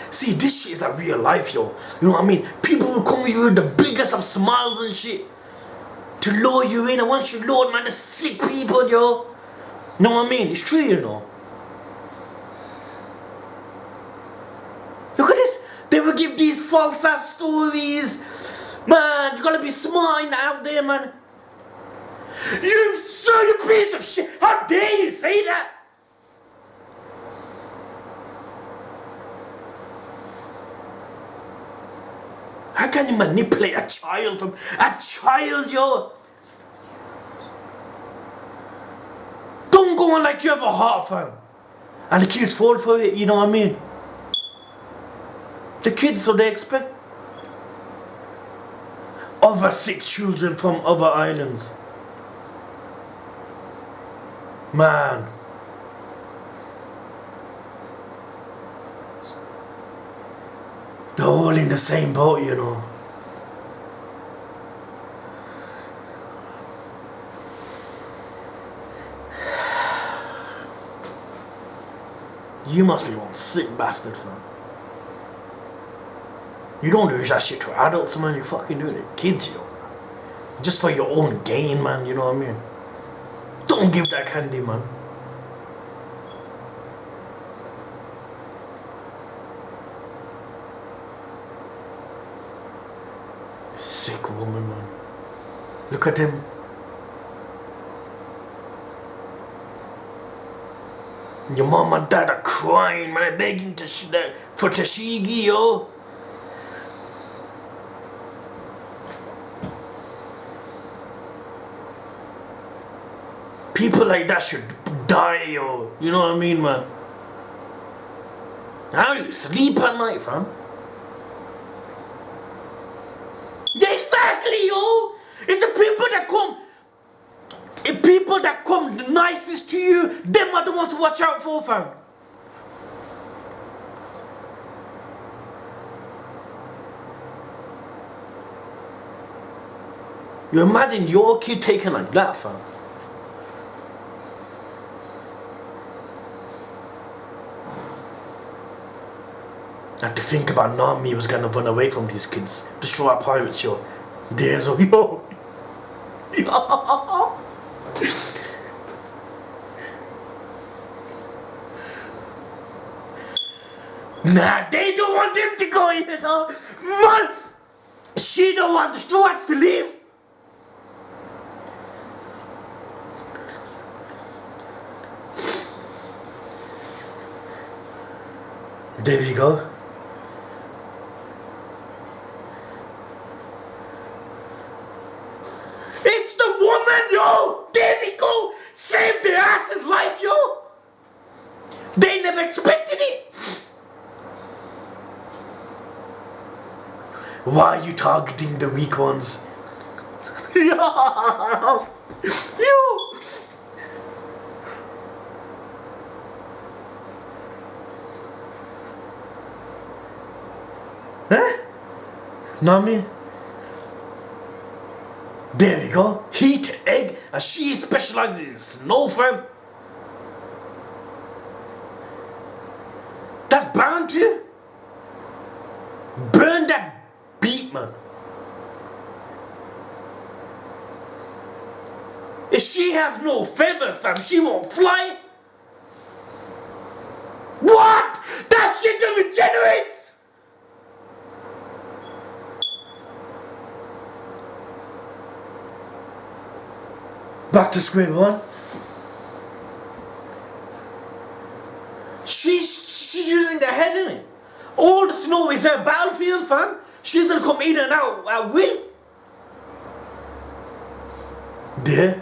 See, this shit is like real life, yo. You know what I mean? People will come with you with the biggest of smiles and shit to lure you in. And once you lure, man, the sick people, yo. You know what I mean? It's true, you know. Look at this. They will give these false ass stories. Man, you gotta be smart out there, man. You son, you piece of shit. How dare you say that? How can you manipulate a child from a child, yo? Don't go on like you have a heart, fam. And the kids fall for it, you know what I mean? The kids, so they expect other sick children from other islands. Man. They're all in the same boat, you know. You must be one sick bastard, fam. You don't do that shit to adults, man. You're fucking doing it to kids, yo. Just for your own gain, man. You know what I mean? Don't give that candy, man. Sick woman, man. Look at him. Your mom and dad are crying, man. They're begging for Tashigi, yo. People like that should die, yo. You know what I mean, man? How do you sleep at night, fam? Exactly, yo. It's the people that come. The people that come the nicest to you, them are the ones to watch out for, fam. You imagine your kid taken like that, fam. And to think about Nami was gonna run away from these kids, destroy our pirates, yo. There's a yo. Nah, they don't want them to go, you know. Man, she don't want the Stuarts to leave. There we go. They never expected it. Why are you targeting the weak ones? Yo! Huh? Nami? There we go. Heat egg, and she specializes in snow, fam. That's bound to burn that beat, man. If she has no feathers, fam, she won't fly. What? That shit regenerates. Back to square one. She's using her head in it. All the snow is her battlefield, fam. She's gonna come in and out at will. There.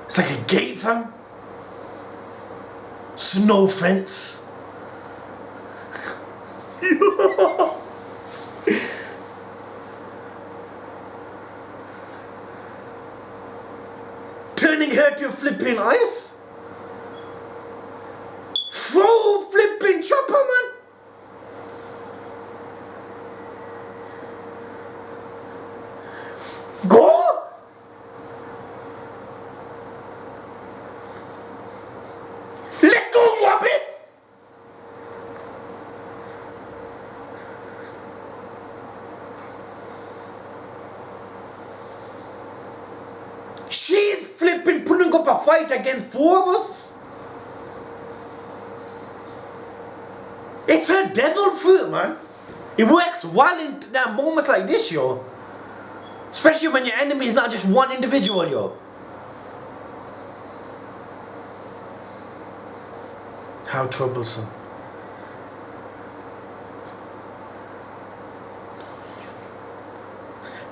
It's like a gate, fam. Snow fence. Turning her to flipping ice? Full flipping chopper, man! Go! Let go, Robin! She's flipping putting up a fight against four of us. It's her devil fruit, man. It works well in moments like this, yo. Especially when your enemy is not just one individual, yo. How troublesome.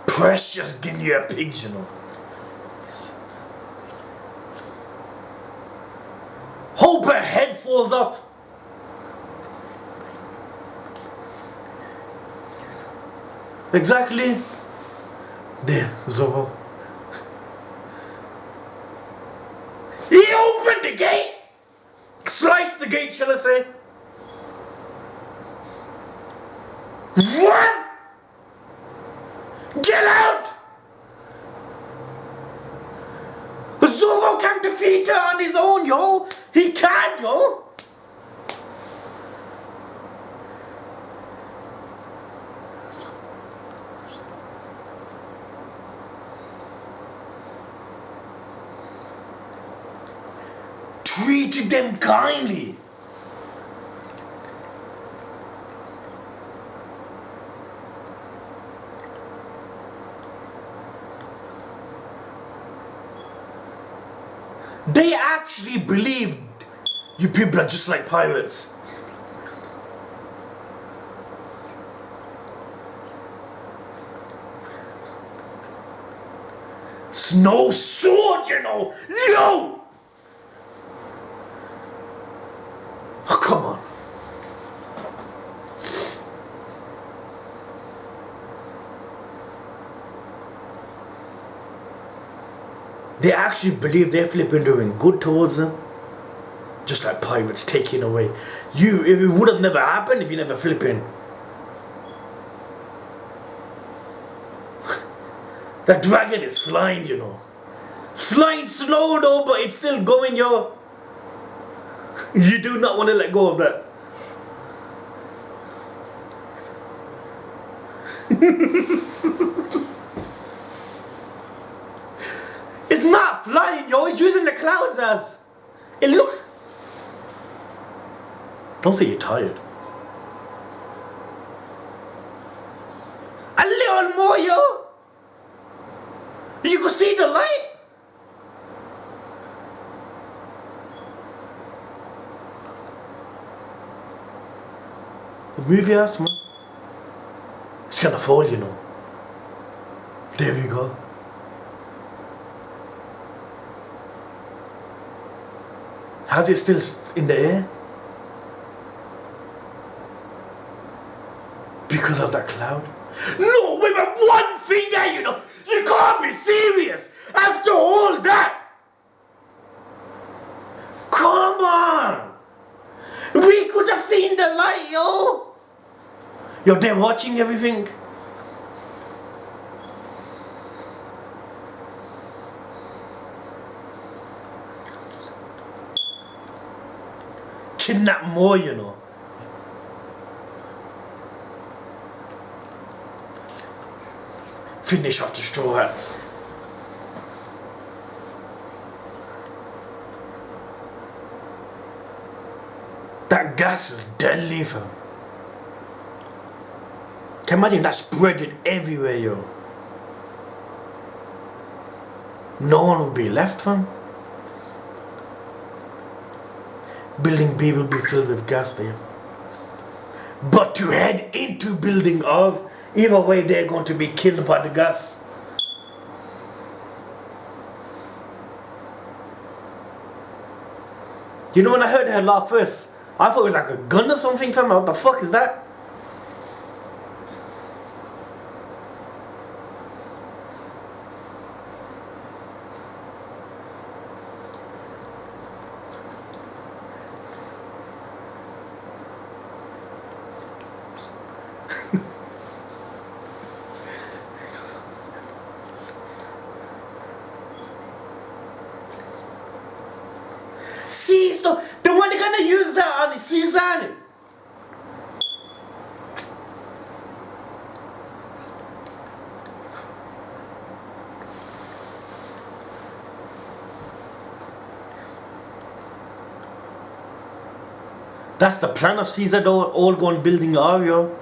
Precious guinea pigs, you know. Hope her head falls off. Exactly. There, Zovo. He opened the gate. Sliced the gate, shall I say. Run! Get out! Zovo can't defeat her on his own, yo. He can't, yo. Treated them kindly. They actually believed you people are just like pirates. Snow sword, you know. Yo! Oh, come on. They actually believe they're flipping doing good towards them. Just like pirates taking away. It would have never happened if you never flipping. That dragon is flying, you know. It's flying slow though, but it's still going, yo. You do not want to let go of that. It's not flying, yo. It's using the clouds as. It looks. Don't say you're tired. A little more, yo. You can see the light. Move your ass, man. It's gonna fall, you know. There we go. How's it still in the air? Because of that cloud? No, with one finger, you know. You can't be serious. After all that. Come on. We could have seen the light, yo. Yo, they're watching everything. Kidnap more, you know. Finish off the Straw Hats. That gas is deadly, fam. Can you imagine that spreading everywhere, yo? No one will be left, fam. Building B will be filled with gas there. But to head into building R, either way they're going to be killed by the gas. You know when I heard her laugh first, I thought it was like a gun or something, fam. What the fuck is that? See, so the one they're gonna use that on is Suzanne. That's the plan of Caesar, though, all going building R, yo.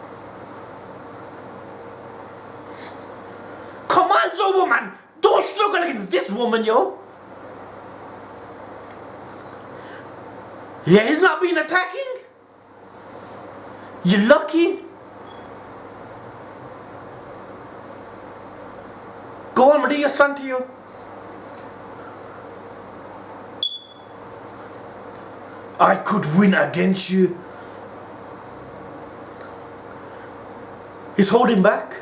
Come on, Zoe, man. Don't struggle against this woman, yo. Yeah, he's not been attacking. You're lucky. Go on, Maria Santiago. I could win against you. He's holding back.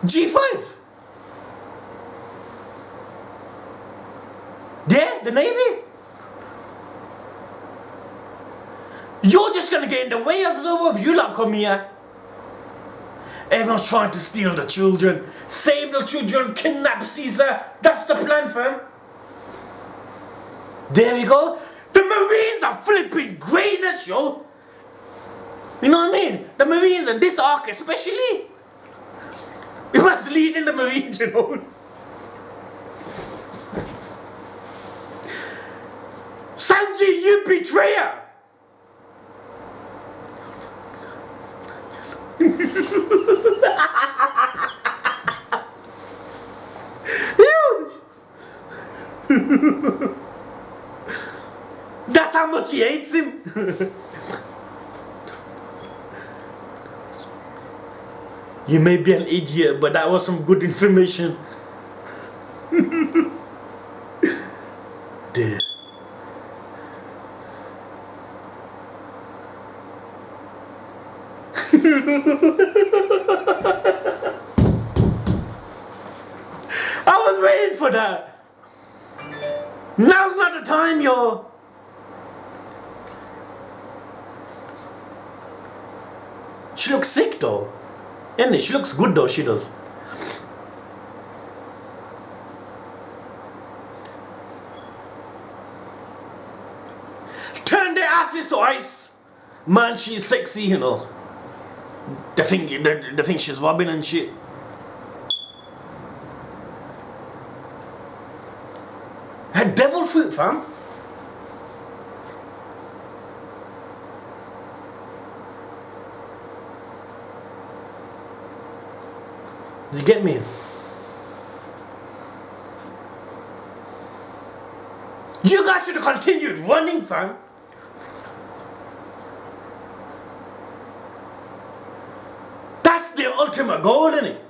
G5. Yeah, the Navy. You're just gonna get in the way of Zoe if you lot come here. Everyone's trying to steal the children. Save the children, kidnap Caesar. That's the plan, fam. There we go. The Marines are flipping greatness, yo. You know what I mean? The Marines and this arc especially. He was leading the Marines, you know. Sanji, you betrayer! That's how much he hates him. You may be an idiot, but that was some good information. There. I was waiting for that. Now's not the time, yo. She looks sick though. Isn't it? She looks good though, she does. Turn their asses to ice. Man, she's sexy, you know. They think she's robbing and shit. Had devil fruit, fam. You get me? You guys should have continued running, fam. That's the ultimate goal, isn't it?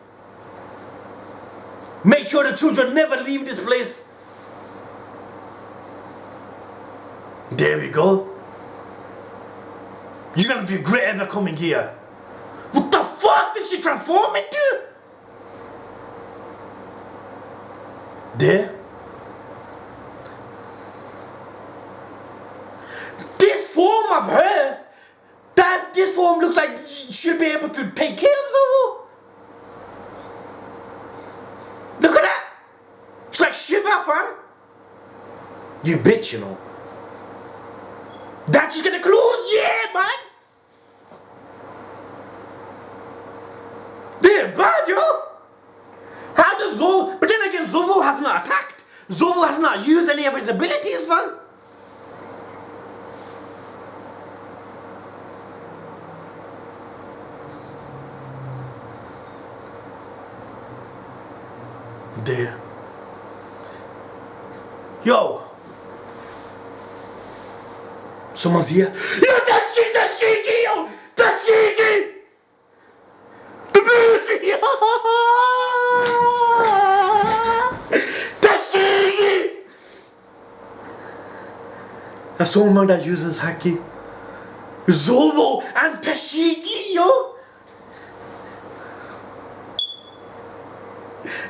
Make sure the children never leave this place. There we go. You're gonna regret ever coming here. What the fuck did she transform into? There. This form of hers, this form looks like she'll be able to take care of Zovo. Look at that. She's like Shiva, fam. You bitch, you know. That's just gonna close, yeah, man. They're bad, yo. How does Zovo? But then again, Zovo has not attacked. Zovo has not used any of his abilities, fam. There. Yo. Someone's here. Yo, Tashigi, yo! Tashigi! The movie! Tashigi! That's someone that uses Haki. Zovo and Tashigi, yo!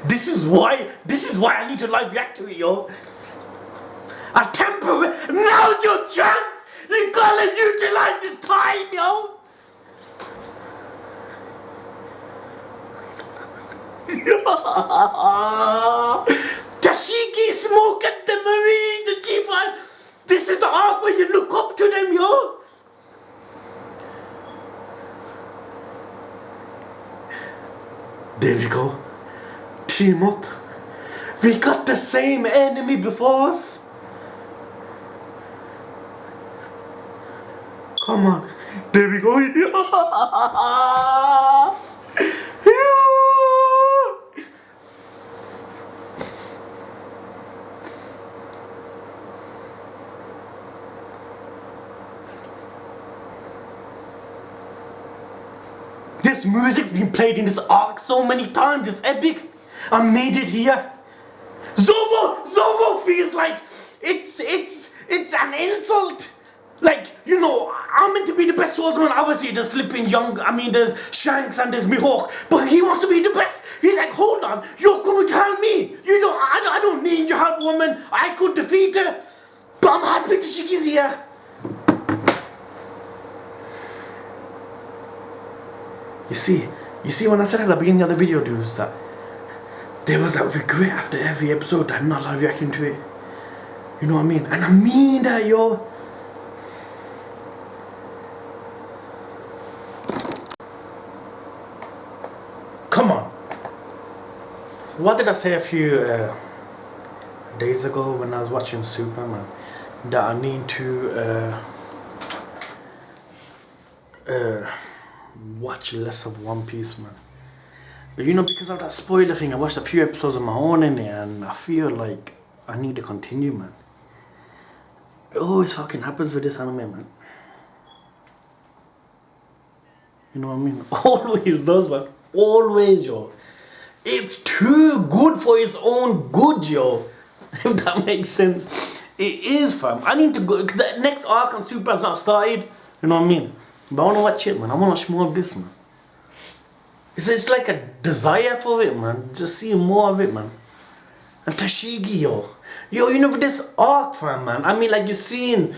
This is why I need to live react to it, yo. A temporary. Now's your chance! You gotta utilize this time, yo! Tashigi, Smoke at the Marine, the G5. This is the arc where you look up to them, yo. There we go. Team up. We got the same enemy before us. Come on. There we go. This music's been played in this arc so many times. It's epic. I made it here. Zovo feels like it's an insult. Like, you know, I'm meant to be the best swordsman. Obviously, there's flipping young. I mean, there's Shanks and there's Mihawk, but he wants to be the best. He's like, hold on, you're coming to help me. You know, I don't need your help, woman. I could defeat her, but I'm happy Tashigi's here. You see when I said at the beginning of the video, dudes, that there was that regret after every episode that I'm not live reacting to it. You know what I mean? And I mean that, yo. Come on. What did I say a few days ago when I was watching Superman? That I need to watch less of One Piece, man. But you know, because of that spoiler thing, I watched a few episodes of my own in it, and I feel like I need to continue, man. It always fucking happens with this anime, man. You know what I mean? Always does, man. Always, yo. It's too good for its own good, yo. If that makes sense. It is, fam. I need to go, because the next arc on Super has not started. You know what I mean? But I want to watch it, man. I want to watch more of this, man. It's like a desire for it, man. Just seeing more of it, man. And Tashigi, yo. Yo, you know, with this arc, fam, man. I mean, like, you're seeing...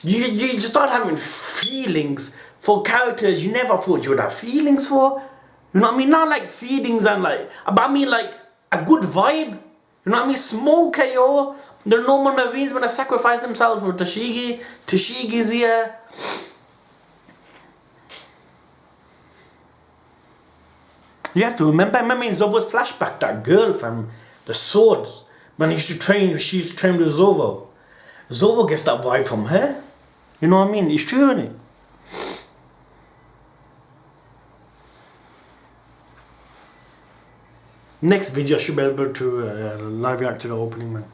You just start having feelings for characters you never thought you would have feelings for. You know what I mean? Not like feelings and like... But I mean, like, a good vibe. You know what I mean? Smoke, yo. The normal Marines when they sacrifice themselves for Tashigi. Tashigi's here. You have to remember in Zovo's flashback, that girl from the swords, when she used to train with Zovo. Zovo gets that vibe from her. You know what I mean? It's true, isn't it? Next video I should be able to live react to the opening, man.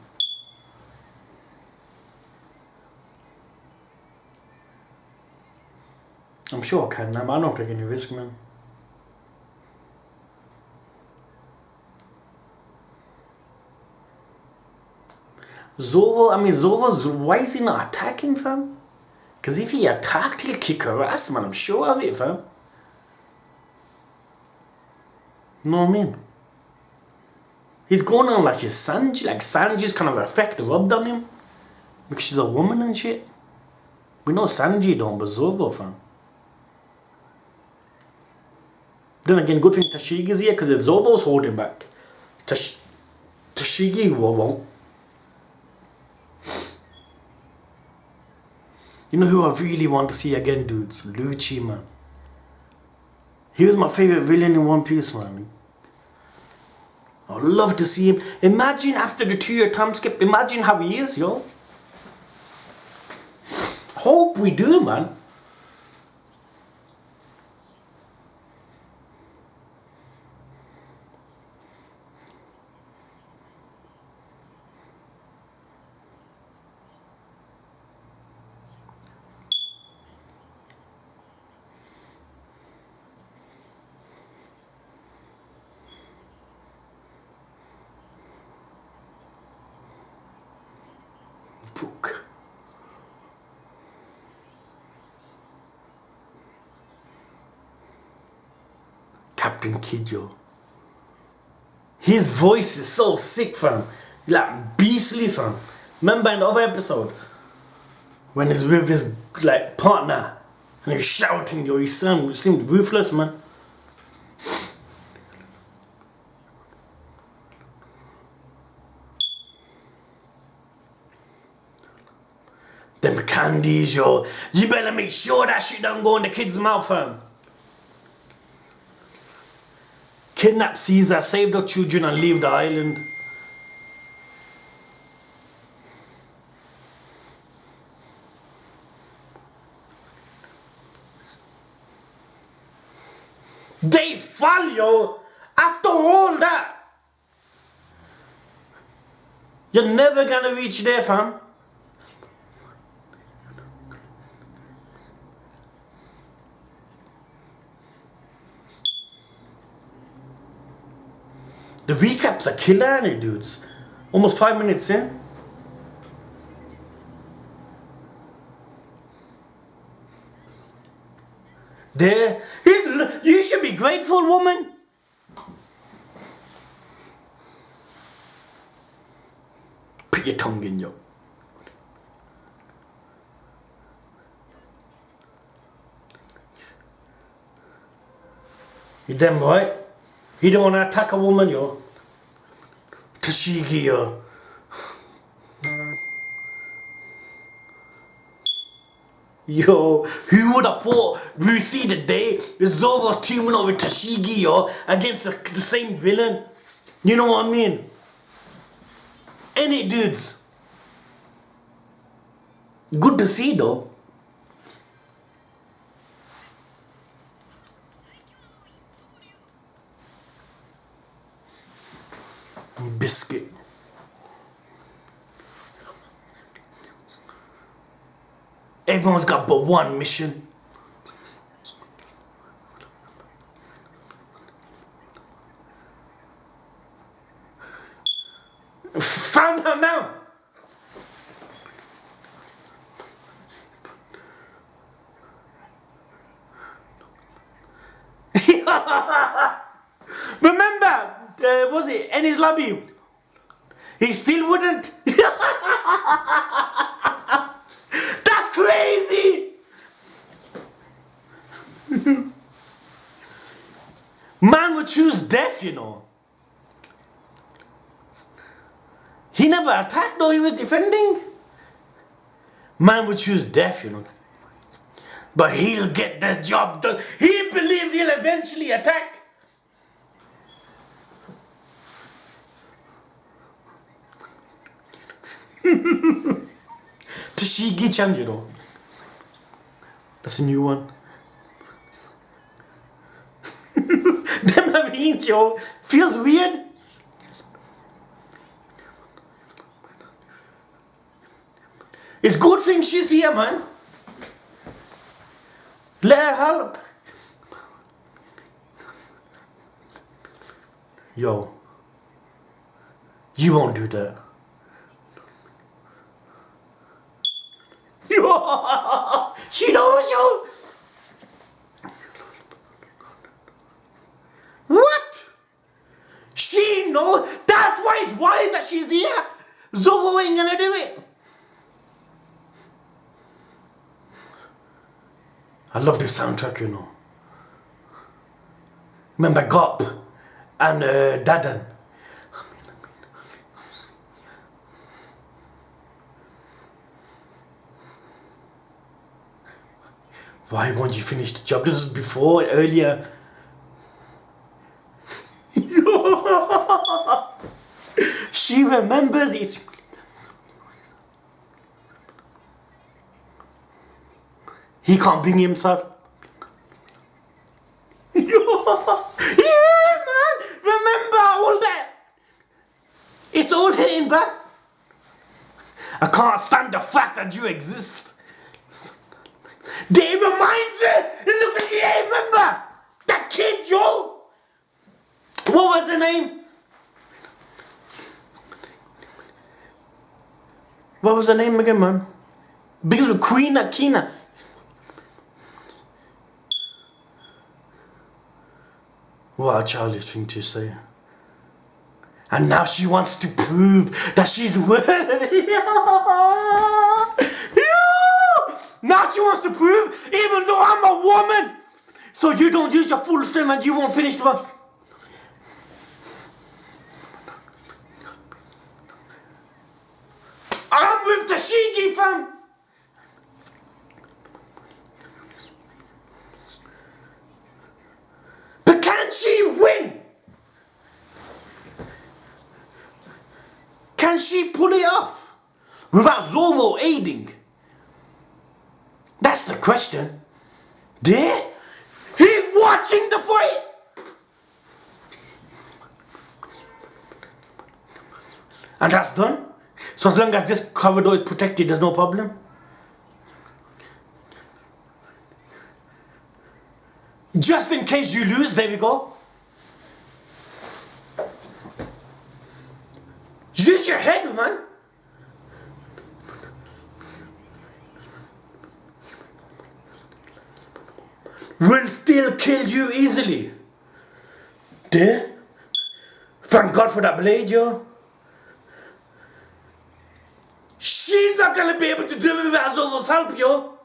I'm sure I can, man. I don't take any risk, man. Zova's, why is he not attacking, fam? Because if he attacked, he'll kick her ass, man. I'm sure of it, fam. You know what I mean? He's going on like his Sanji. Like Sanji's kind of effect rubbed on him. Because she's a woman and shit. We know Sanji don't, but Zova, fam. Then again, good thing Tashigi's here, because if Zobo's holding back, Tashigi won't. You know who I really want to see again, dudes? Lucci, man. He was my favorite villain in One Piece, man. I'd love to see him. Imagine after the 2-year time skip, imagine how he is, yo. Hope we do, man. Book. Captain Kidjo. His voice is so sick, fam. Like beastly, fam. Remember in the other episode when he's with his like partner and he's shouting, yo, he seemed ruthless, man. Them candies, yo. You better make sure that shit don't go in the kid's mouth, fam. Kidnap Caesar, save the children and leave the island. They fall, yo. After all that. You're never gonna reach there, fam. The recaps are killer, ain't it, dudes? Almost 5 minutes in. There. You should be grateful, woman. Put your tongue in, yo. You damn right. He don't want to attack a woman, yo. Tashigi, yo. Yo, who would have thought we see the day Zoro's teaming up with Tashigi, yo, against the same villain? You know what I mean? Any dudes. Good to see, though. Biscuit. Everyone's got but one mission. Found her now. Remember, was it Ennis Lobby? He still wouldn't. That's crazy. Man would choose death, you know. He never attacked though, he was defending. Man would choose death, you know. But he'll get the job done. He believes he'll eventually attack. Tashigi-chan, you know. That's a new one. Them Marines, yo. Feels weird. It's good thing she's here, man. Let her help. Yo. You won't do that. She knows you. What? She knows. That's why it's wise that she's here. Zovo ain't gonna do it. I love this soundtrack, you know. Remember Gop and Dadan. Why won't you finish the job? This was before, earlier. She remembers it. He can't bring himself. Yeah, man. Remember all that. It's all hitting back. I can't stand the fact that you exist. They reminds her. It looks like, yeah, remember that kid, Joe. What was the name? What was the name again, man? Because of Kina. What a childish thing to say. And now she wants to prove that she's worthy. Now she wants to prove, even though I'm a woman. So you don't use your full strength and you won't finish the month. I'm with Tashigi, fam. But can she win? Can she pull it off without Zovo aiding? That's the question. There? He's watching the fight. And that's done. So as long as this corridor is protected, there's no problem. Just in case you lose, there we go. Use your head, man. Will still kill you easily. There? Thank God for that blade, yo. She's not gonna be able to do it without Zovo's help, yo.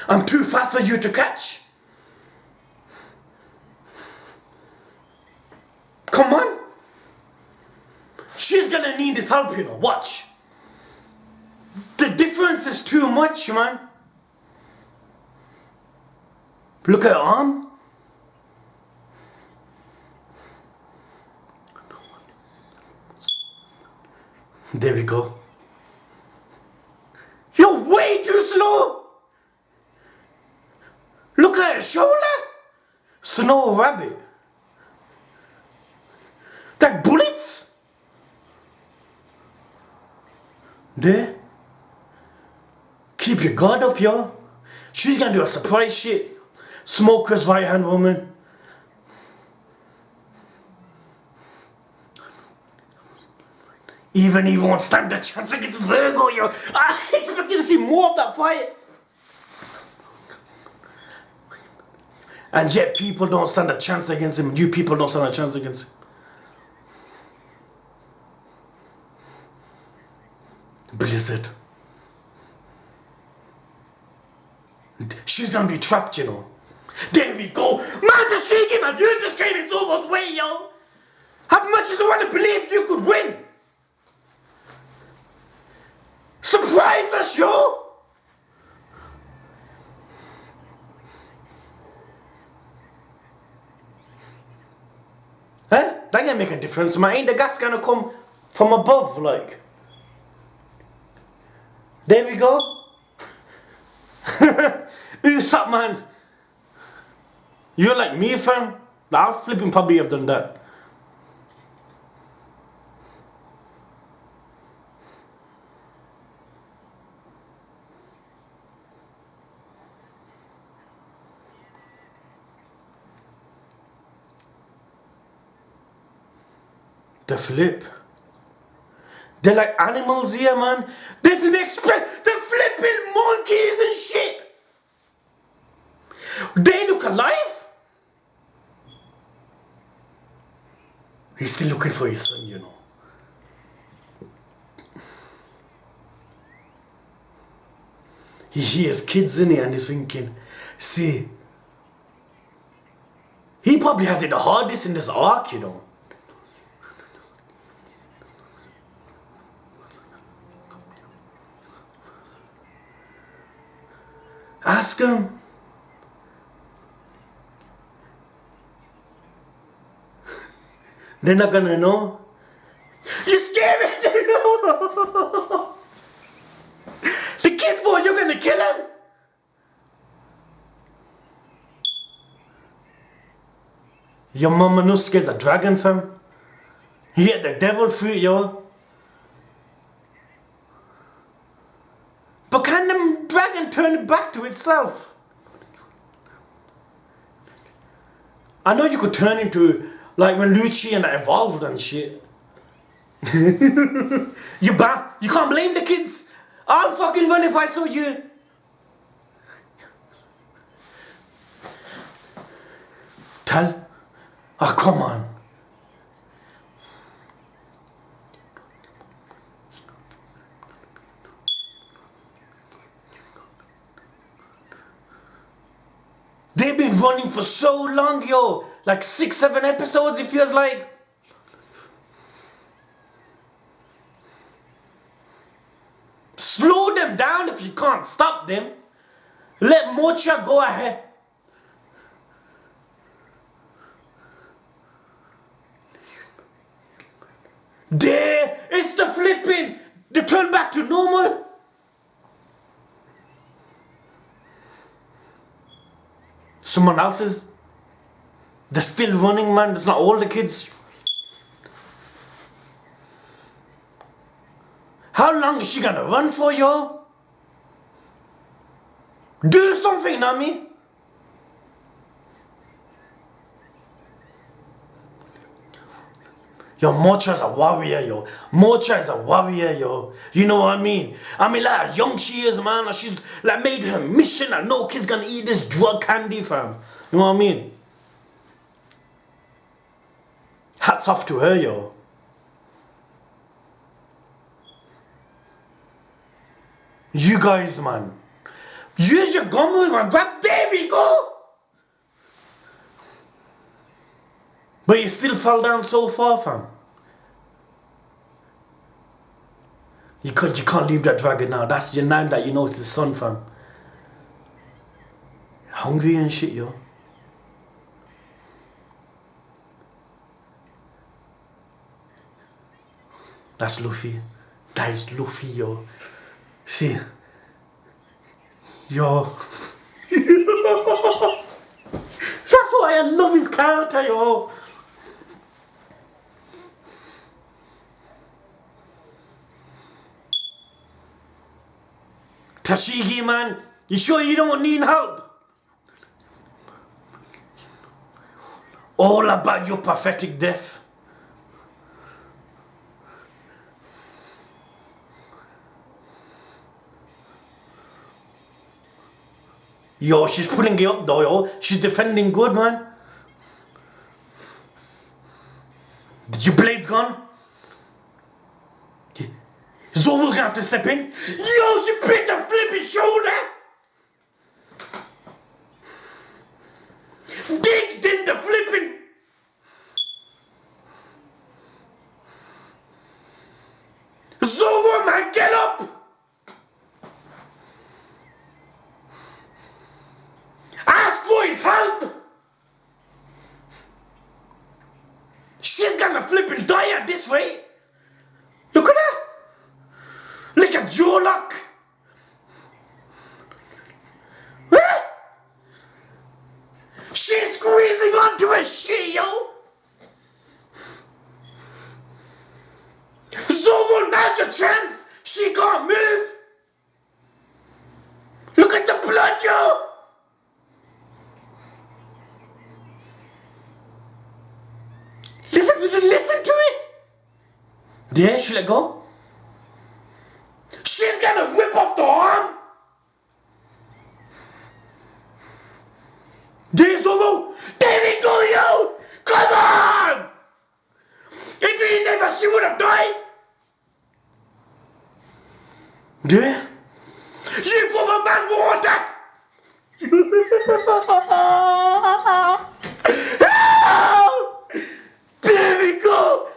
I'm too fast for you to catch. Come on. She's gonna need this help, you know. Watch. The difference is too much, man. Look at her arm. There we go. You're way too slow. Look at her shoulder. Snow rabbit. Like bullets. There. Keep your guard up, yo. She's gonna do a surprise shit. Smoker's right hand woman. Even he won't stand a chance against Virgo, yo. I expected to see more of that fight. And yet people don't stand a chance against him. You people don't stand a chance against him. Blizzard. She's gonna be trapped, you know. There we go. Man, Tashigi, man, you just came in Zovo's way, yo. How much as I want to believe you could win? Surprise us, yo. Huh? That ain't make a difference, man. Ain't the gas gonna come from above, like? There we go. Who's up, man? You're like me, fam. I'll flipping probably have done that. The flip. They're like animals here, man. They're flipping monkeys and shit. They look alive. He's still looking for his son, you know. He hears kids in here and he's thinking, see, he probably has it the hardest in this ark, you know. Ask him. They're not gonna know. You scared me! The kid thought you're gonna kill him. Your mama no scares a dragon, fam. He had the devil fruit, yo. But can the dragon turn it back to itself? I know you could turn into, like when Lucci and that evolved and shit. You can't blame the kids. I'll fucking run if I saw you. Tell. Oh, come on. They've been running for so long, yo. Like 6-7 episodes, it feels like. Slow them down if you can't stop them. Let Mocha go ahead. There, it's the flipping. They turn back to normal. Someone else's. They're still running, man. It's not all the kids. How long is she gonna run for, yo? Do something, Nami. Yo, Mocha's a warrior, yo. Mocha is a warrior, yo. You know what I mean? I mean, like, how young she is, man. She's, like, made her mission that no kid's gonna eat this drug candy, fam. You know what I mean? Hats off to her, yo. You guys, man. Use your gun, man. Grab, there we go. But you still fell down so far, fam. You can't leave that dragon now. That's your name that you know it's the sun, fam. Hungry and shit, yo. That's Luffy. That is Luffy, yo. See? Yo. That's why I love his character, yo. Tashigi, man, you sure you don't need help? All about your pathetic death. Yo, she's pulling it up though, yo. She's defending good, man. Your blade's gone? Zoro's gonna have to step in. Yo, she picked a flipping shoulder! Digged in the flipping... Zoro, man, get up! Ask for his help! She's gonna flipping die at this rate. Look at her! Like a Jolok! Huh? She's squeezing onto a shit, yo! Zoro, now's your chance! She can't move! Look at the blood, yo! Listen to it! There, she let go. She's gonna rip off the arm. There's Zoro. There we go, yo. Come on. If he never, she would have died. There. You former man war attack. There we go.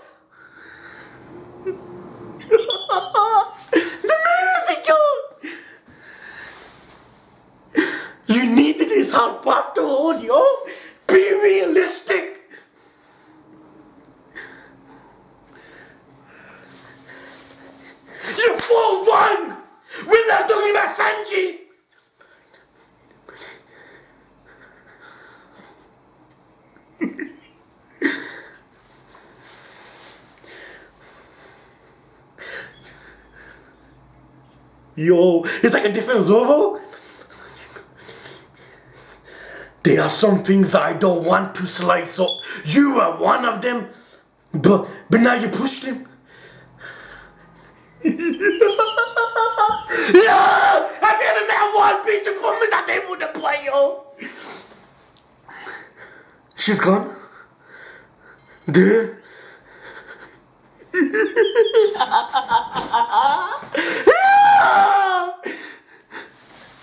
The music, yo. You needed his help after all, yo. Be realistic. You fall wrong. We're not talking about Sanji. Yo, it's like a different Zoro. There are some things that I don't want to slice up. You are one of them. But now you pushed him. Yeah! Have you ever met one piece of woman that they wouldn't play, yo? She's gone. Dude.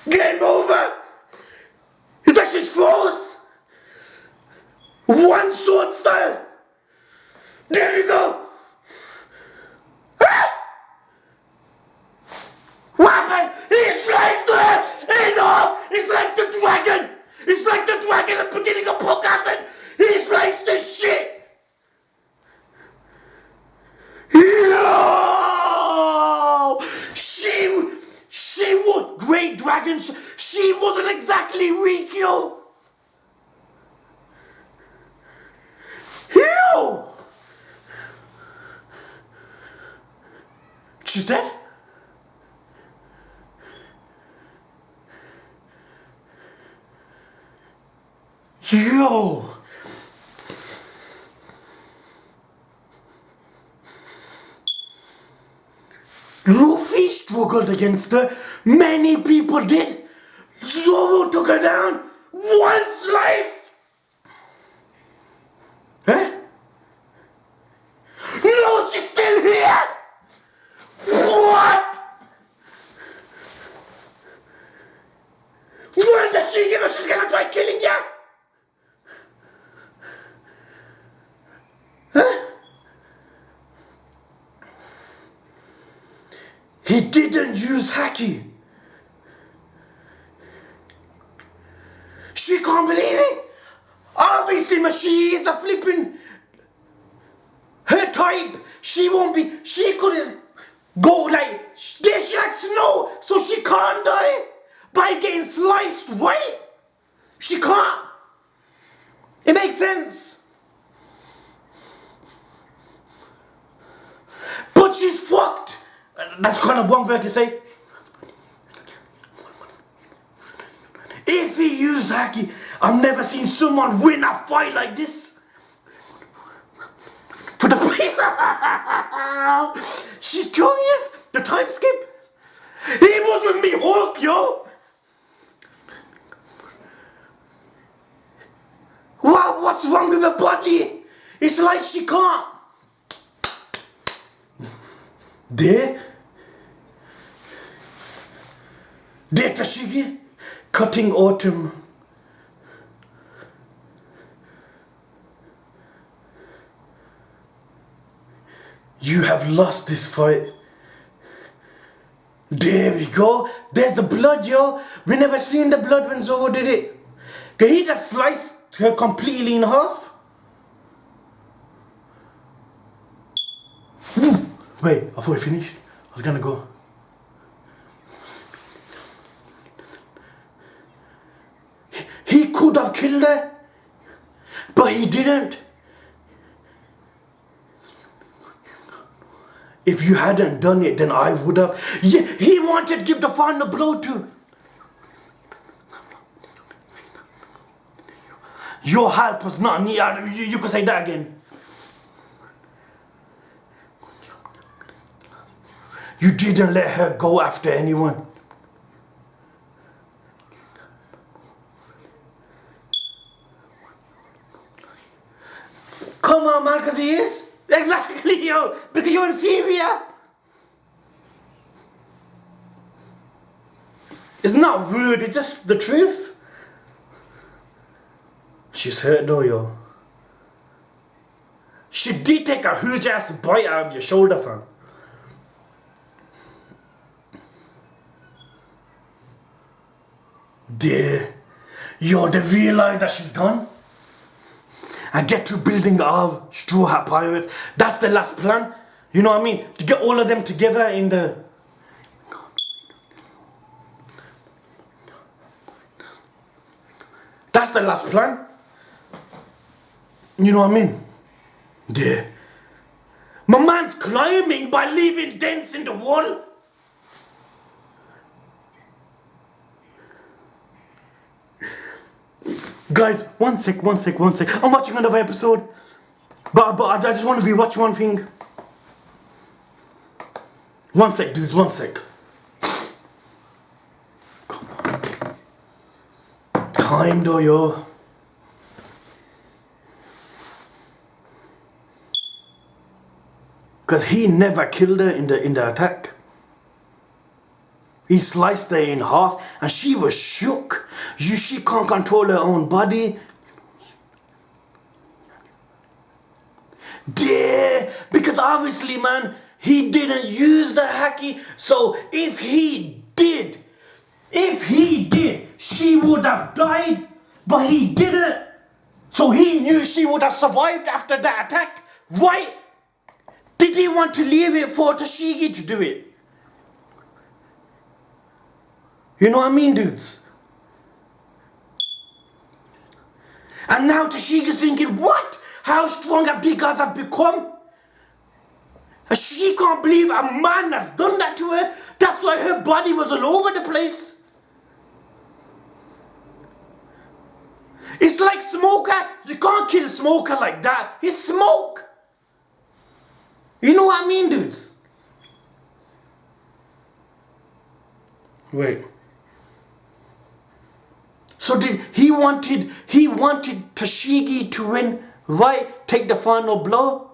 Game over. It's like she's froze. One sword style. There you go. What happened? He sliced her head off. It's like the dragon. It's like the dragon at the beginning of Pokasen. He sliced the shit. No! She was great dragon. She wasn't exactly weak, yo. Yo! She's dead? Yo! Luffy struggled against her. Many people did. Zoro took her down. One slice. Huh? No, she's still here. What? When does she give her? She's gonna try killing you. He didn't use Haki. She can't believe it. Obviously, she is a flipping her type. She won't be. She couldn't go like. Yeah, she like snow, so she can't die by getting sliced, right? She can't. It makes sense. But she's fucked. That's kind of one word to say. If he used Haki, I've never seen someone win a fight like this. For the she's curious. The time skip. He was with me, Hulk, yo. What's wrong with her body? It's like she can't. There Tashigi, cutting autumn. You have lost this fight. There we go. There's the blood, yo. We never seen the blood when Zoro did it. Can he just slice her completely in half? Wait, I thought we finished. I was gonna go. He could have killed her, but he didn't. If you hadn't done it, then I would have. Yeah, he wanted to give the final blow to. Your help was not needed. You could say that again. You didn't let her go after anyone. Come on, man, because he is. Exactly, yo. Because you're inferior. It's not rude, it's just the truth. She's hurt though, yo. She did take a huge ass bite out of your shoulder, fam. Dear, yo, they realize that she's gone. And get to building of Straw Hat Pirates. That's the last plan. You know what I mean? To get all of them together in the... That's the last plan. You know what I mean? Yeah. My man's climbing by leaving dents in the wall. Guys, one sec. I'm watching another episode. But I just want to rewatch one thing. One sec, dudes, one sec. Come on. Time though, yo. Because he never killed her in the attack. He sliced her in half and she was shook. She can't control her own body. Yeah, because obviously, man, he didn't use the haki. So if he did, she would have died. But he didn't. So he knew she would have survived after that attack. Right? Did he want to leave it for Tashigi to do it? You know what I mean, dudes? And now Tashigi's thinking, what? How strong have these guys have become? And she can't believe a man has done that to her. That's why her body was all over the place. It's like Smoker. You can't kill Smoker like that. He's smoke. You know what I mean, dudes? Wait. So he wanted Tashigi to win, right? Take the final blow?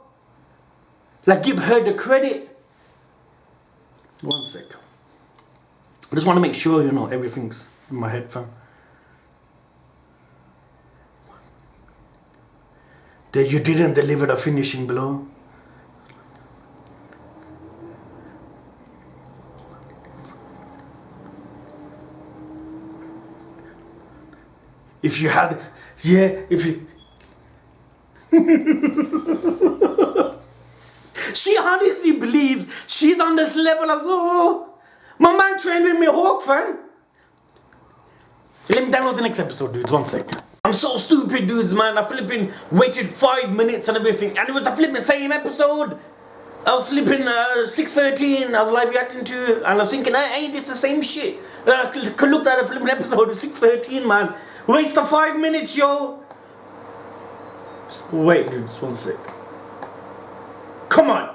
Like give her the credit? One sec. I just want to make sure, you know, everything's in my head, fam. That you didn't deliver the finishing blow. If you had, yeah, if you... She honestly believes she's on this level as well. My man trained with me Hawk, fam. Let me download the next episode, dudes, one sec. I'm so stupid, dudes, man. I flipping waited 5 minutes and everything. And it was the flipping same episode. I was flipping 6:13, I was live reacting to, and I was thinking, ain't this the same shit? I looked at the flipping episode of 6:13, man. Waste of 5 minutes, yo. Wait, dudes, one sec. Come on.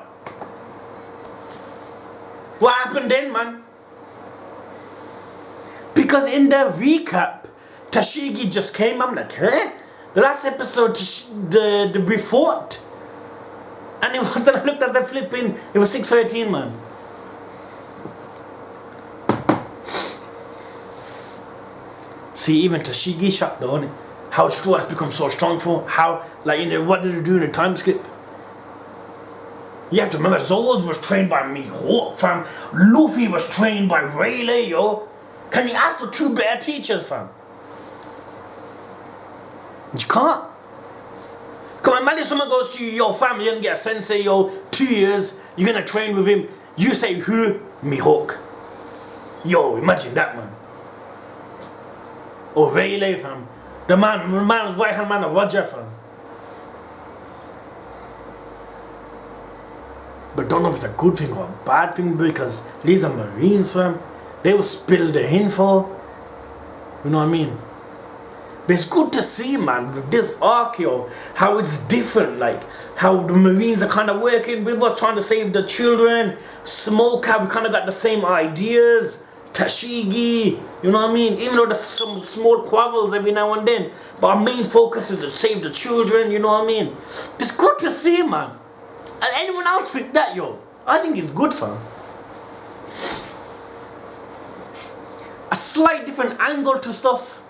What happened then, man? Because in the recap, Tashigi just came. I'm like, huh? The last episode, we fought. And it was, I looked at the flipping, it was 6:13, man. See, even Tashigi shocked though, isn't it? How Straw has become so strong for, how, like, what did they do in the time skip? You have to remember, Zoro was trained by Mihawk, fam. Luffy was trained by Rayleigh, yo. Can you ask for 2 better teachers, fam? You can't. Come on, imagine someone goes to your family, you're gonna get a sensei, yo, 2 years, you're gonna train with him. You say, who? Mihawk. Yo, imagine that, man. Or Rayleigh, fam. The man, right hand man of Roger, fam. But don't know if it's a good thing or a bad thing, because these are Marines, fam. They will spill the info. You know what I mean? But it's good to see, man, with this arc, yo, how it's different, like, how the Marines are kind of working with us, trying to save the children. Smoke, how we kind of got the same ideas. Tashigi, you know what I mean? Even though there's some small quarrels every now and then, but our main focus is to save the children, you know what I mean? It's good to see, man. And anyone else think that, yo? I think it's good, fam. A slight different angle to stuff.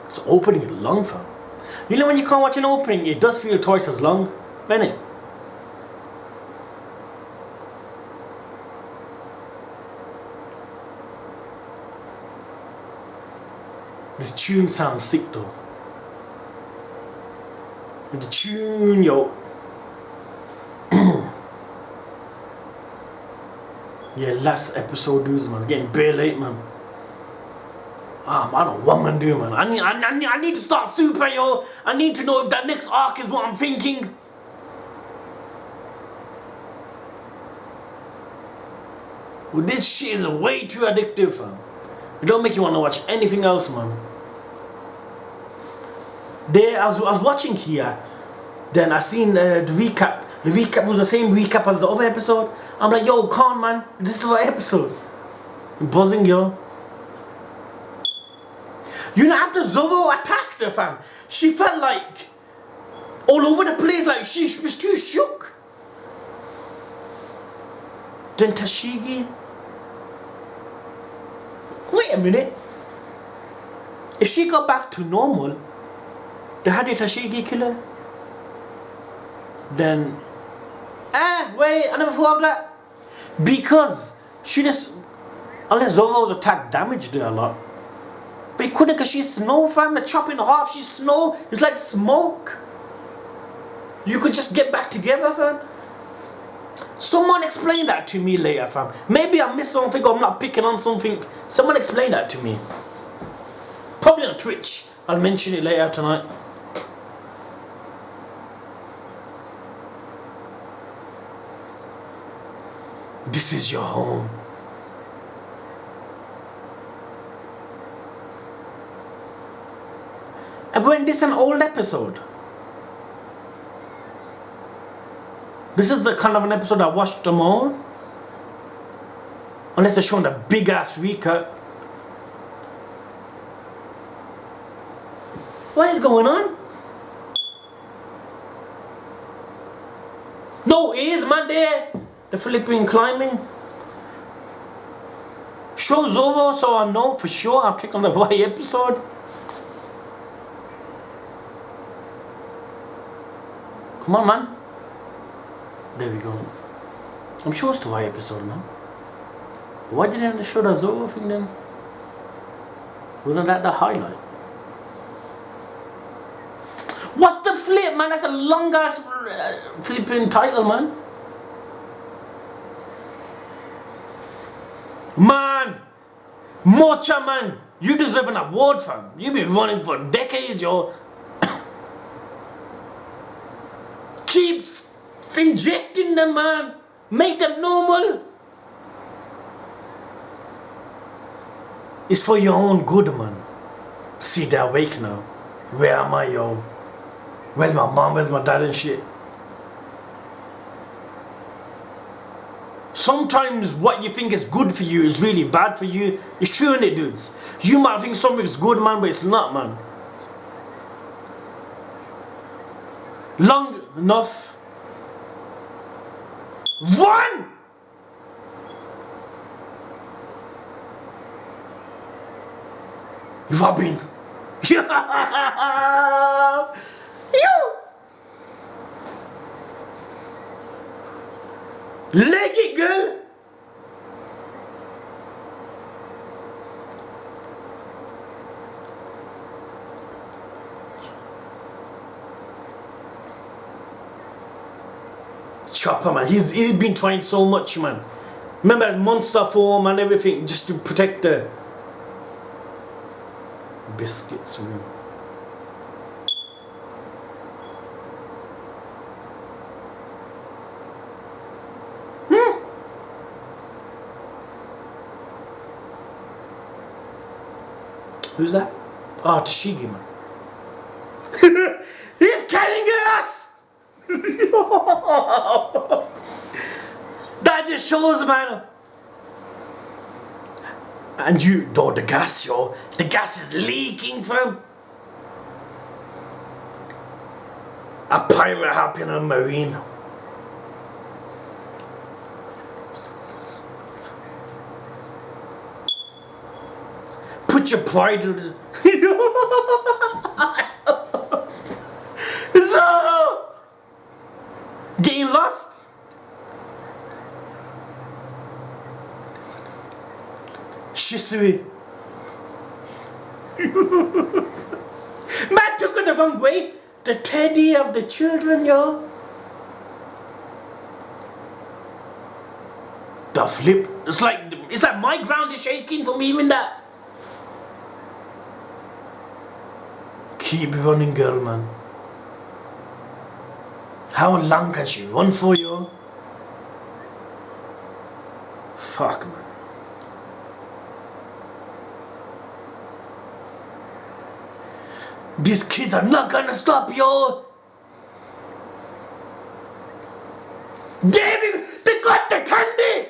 It's opening is long, fam. You know when you can't watch an opening, it does feel twice as long, doesn't it? This tune sounds sick though. The tune, yo. Yeah, last episode, dudes, man. It's getting bare late, man. Ah, man, I don't know what I'm gonna do, man. I need to start super, yo. I need to know if that next arc is what I'm thinking. Well, this shit is way too addictive, fam. It don't make you want to watch anything else, man. There, I was watching here. Then I seen the recap. The recap was the same recap as the other episode. I'm like, yo, come on, man. This is the episode. I'm buzzing, yo. You know, after Zoro attacked her, fam, she felt like all over the place, like she was too shook. Then Tashigi. Wait a minute. If she got back to normal, then how did Tashigi kill her? Then, wait, I never thought of that. Because she just, unless Zoro's attack damaged her a lot. But it couldn't, because she's snow, fam. The chop in half, she's snow. It's like smoke. You could just get back together, fam. Someone explain that to me later, fam. Maybe I missed something or I'm not picking on something. Someone explain that to me. Probably on Twitch. I'll mention it later tonight. This is your home. And when this is an old episode. This is the kind of an episode I watched them all. Unless they're showing a big ass recap. What is going on? No, it is, man, there. The Philippine climbing. Show's over, so I know for sure. I'll click on the right episode. Come on, man. There we go. I'm sure it's the right episode, man. Why didn't they show the Zoro thing then? Wasn't that the highlight? What the flip, man? That's a long ass flipping title, man. Man, Mocha, man, you deserve an award, fam. You've been running for decades, yo. Keep injecting them, man. Make them normal. It's for your own good, man. See, they're awake now. Where am I, yo? Where's my mom? Where's my dad and shit? Sometimes what you think is good for you is really bad for you. It's true, innit, dudes? You might think something's good, man, but it's not, man. Long enough. Run! Robin. Yo! Leg it, girl! Chopper, man. He's been trying so much, man. Remember his monster form and everything just to protect the biscuits, man. Who's that? Oh, Tashigi, man. He's killing us! That just shows, man. And you, though, the gas, yo. The gas is leaking, fam. A pirate happened on a marine. Put your pride in this. So, getting lost. Shisui. Man took it the wrong way. The teddy of the children, yo. The flip. It's like my ground is shaking from even that. Keep running, girl, man. How long can she run for, yo? Fuck, man. These kids are not gonna stop, yo. David, they got the candy.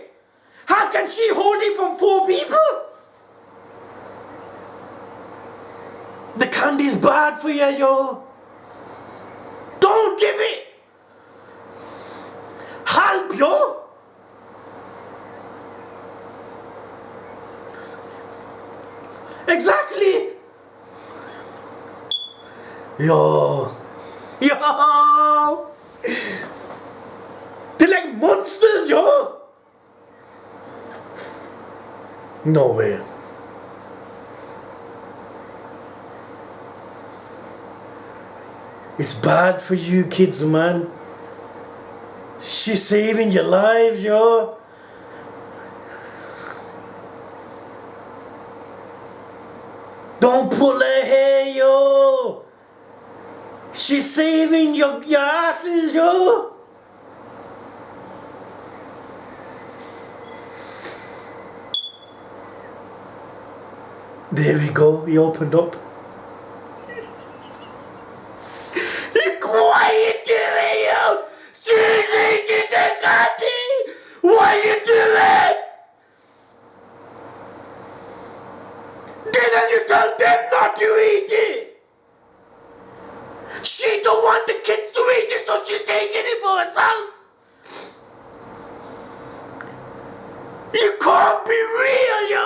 How can she hold it from 4 people? The candy is bad for you, yo. Don't give it. Help, yo. Exactly. Yo. Yo. They're like monsters, yo. No way. It's bad for you kids, man. She's saving your lives, yo. Don't pull her hair, yo. She's saving your asses, yo. There we go, he opened up. What are you doing, yo? She's eating the candy! What are you doing? Didn't you tell them not to eat it? She don't want the kids to eat it, so she's taking it for herself. You can't be real, yo.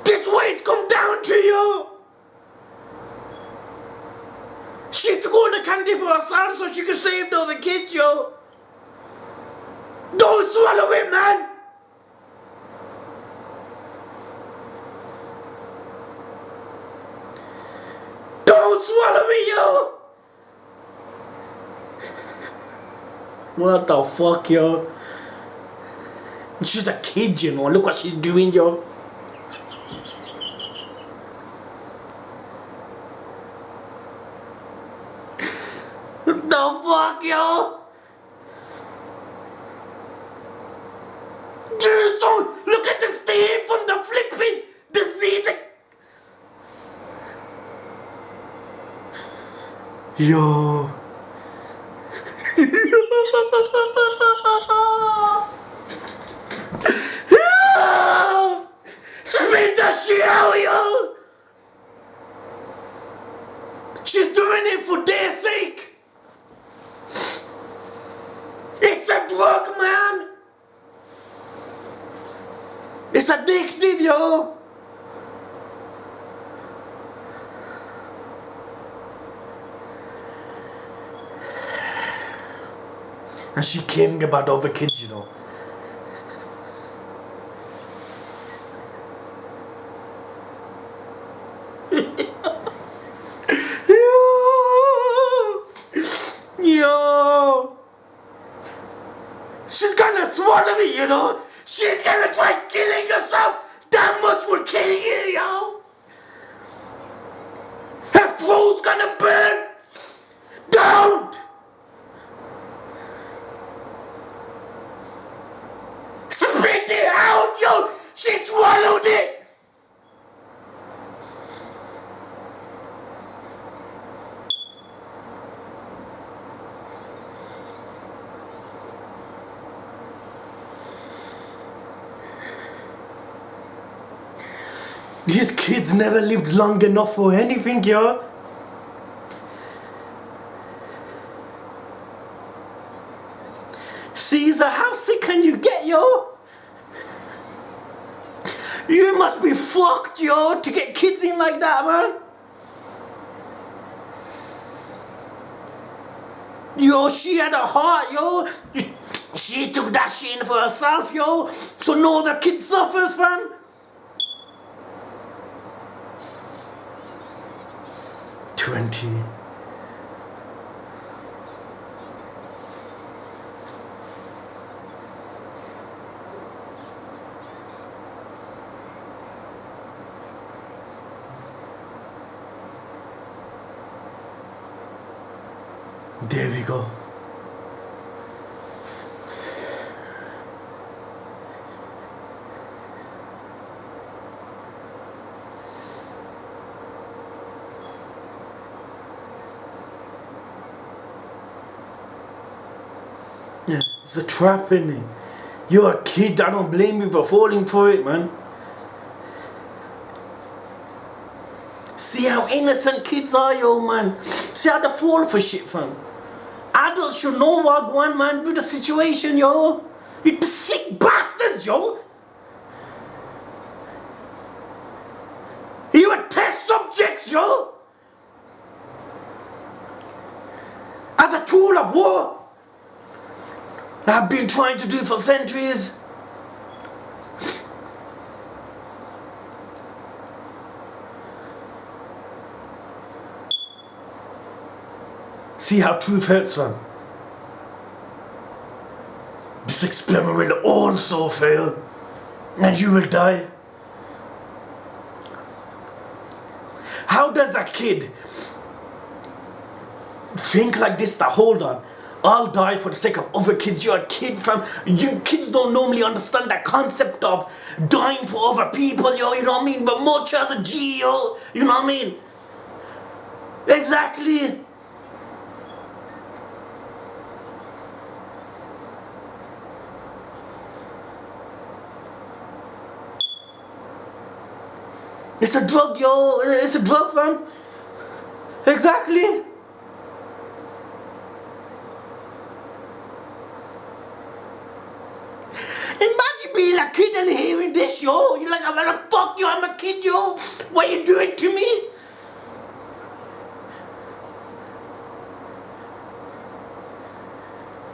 This way it's come down to you. She took all the candy for herself so she could save the other kids, yo. Don't swallow it, man. Don't swallow it, yo. What the fuck, yo? She's a kid, you know. Look what she's doing, yo. The fuck, yo? Dude, so look at the stain from the flipping disease. Yo. Spit that shit out, yo. She's doing it for their sake. It's a drug, man! It's addictive, yo! And she caring about other kids, you know. Yo! She's gonna swallow me, you know? She's gonna try killing herself! That much will kill you, yo! Her throat's gonna burn! Don't! Spit it out, yo! She swallowed it! These kids never lived long enough for anything, yo. Caesar, how sick can you get, yo? You must be fucked, yo, to get kids in like that, man. Yo, she had a heart, yo. She took that shit in for herself, yo. So no other kid suffers, fam. 20. There we go. Yeah, it's a trap, innit? You're a kid, I don't blame you for falling for it, man. See how innocent kids are, yo, man. See how they fall for shit, fam. Adults should know what going, man, with the situation, yo. You sick bastards, yo. You are test subjects, yo. As a tool of war. I've been trying to do for centuries. See how truth hurts, fam. This experiment will also fail, and you will die. How does a kid think like this? That hold on, I'll die for the sake of other kids. You're a kid, fam. You kids don't normally understand that concept of dying for other people, yo. You know what I mean? But much as a G, yo. You know what I mean? Exactly. It's a drug, yo. It's a drug, fam. Exactly. Imagine being a kid and hearing this, yo. You're like, I'm gonna fuck you, I'm a kid, yo. What are you doing to me?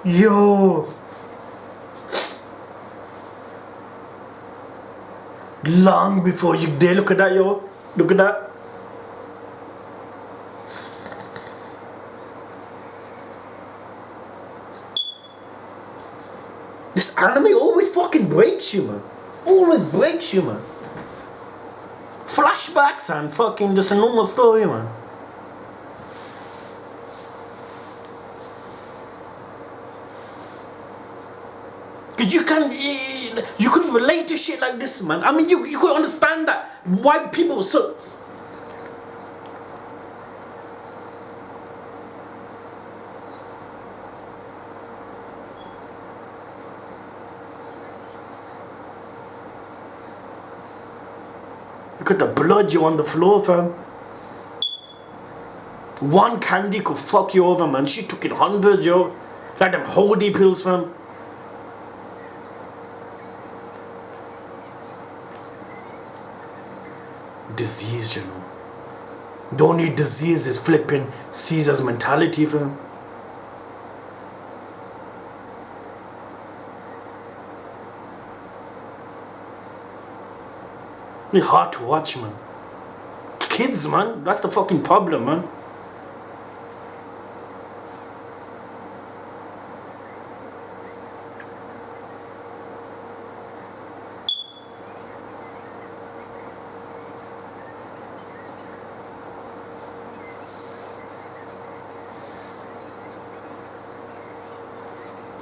Yo. Long before you dare, look at that, yo. Look at that. This anime always fucking breaks you, man. Always breaks you, man. Flashbacks and fucking just a normal story, man. Cause you could relate to shit like this, man. I mean, you could understand that why people so. Look at the blood you on the floor, fam. One candy could fuck you over, man. She took it 100, yo. Like them holy pills, fam. Disease, you know. Don't need disease is flipping Caesar's mentality, fam. It's hard to watch, man. Kids, man. That's the fucking problem, man.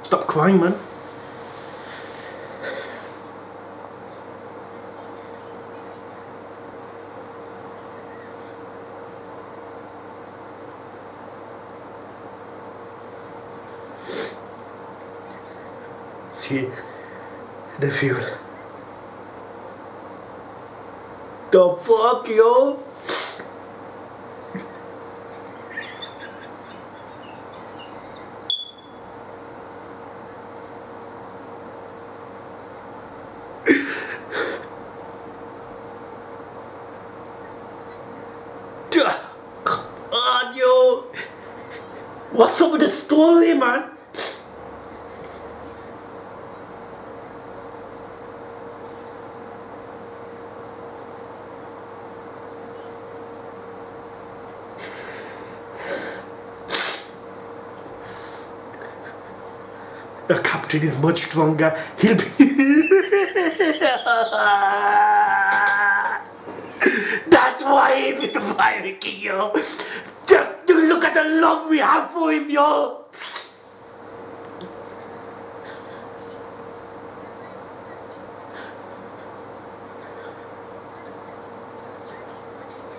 Stop crying, man. See the fuel. The fuck, yo? God, yo. What's up with the story, man? The captain is much stronger. He'll be. That's why he's the Pirate King, yo. Just look at the love we have for him, yo.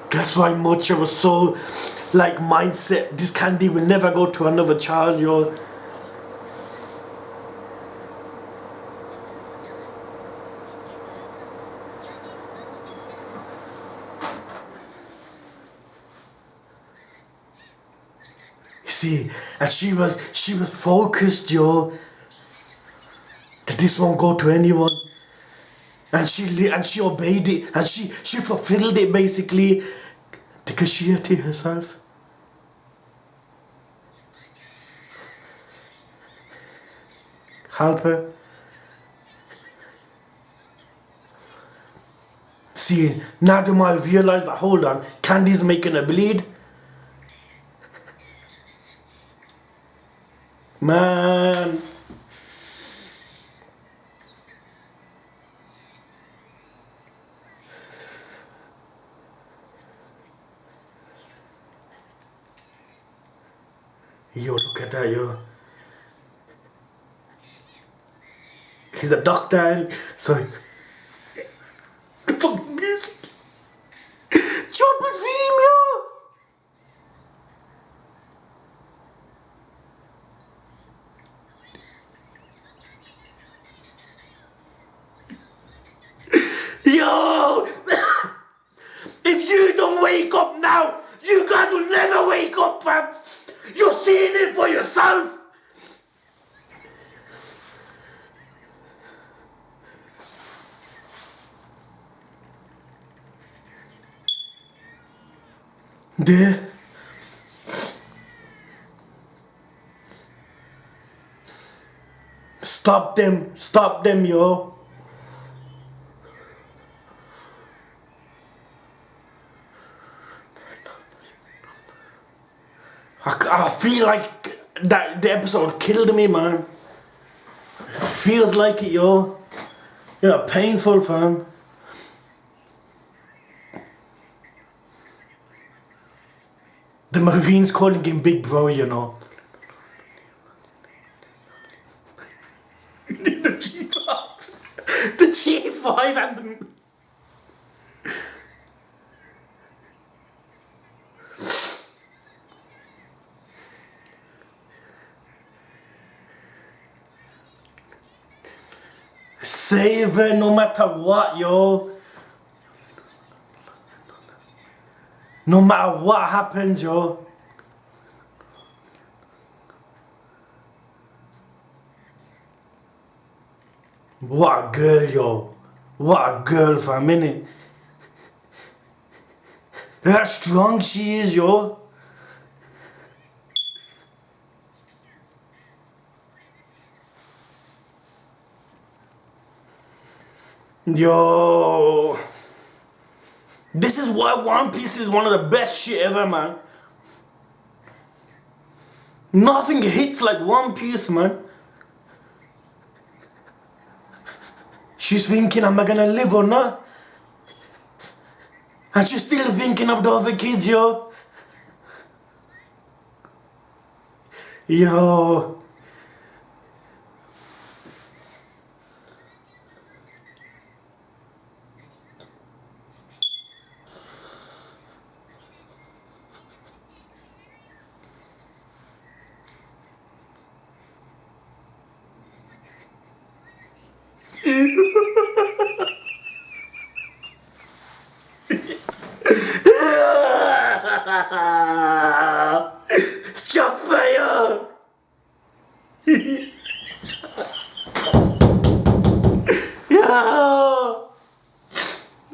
That's why Mocha was so, like, mindset. This candy will never go to another child, yo. See, and she was focused, yo, that this won't go to anyone, and she obeyed it, and she fulfilled it basically, because she had it herself. Help her. See, now do I realize that, hold on, Candy's making her bleed. Man. Yo, look at that, yo. He's a doctor, and so the fucking music. Chopper's theme, yo. Yo! If you don't wake up now, you guys will never wake up, fam! You're seeing it for yourself! There. Stop them, yo. I feel like that the episode killed me, man. Feels like it, yo. Yeah, painful, fam. The Marines calling him Big Bro, you know. The G5. The G5 and the... Save her no matter what, yo. No matter what happens, yo. What a girl, yo. What a girl, for a minute. How strong she is, yo. Yo. This is why One Piece is one of the best shit ever, man. Nothing hits like One Piece, man. She's thinking, am I gonna live or not? And she's still thinking of the other kids, yo. Yo.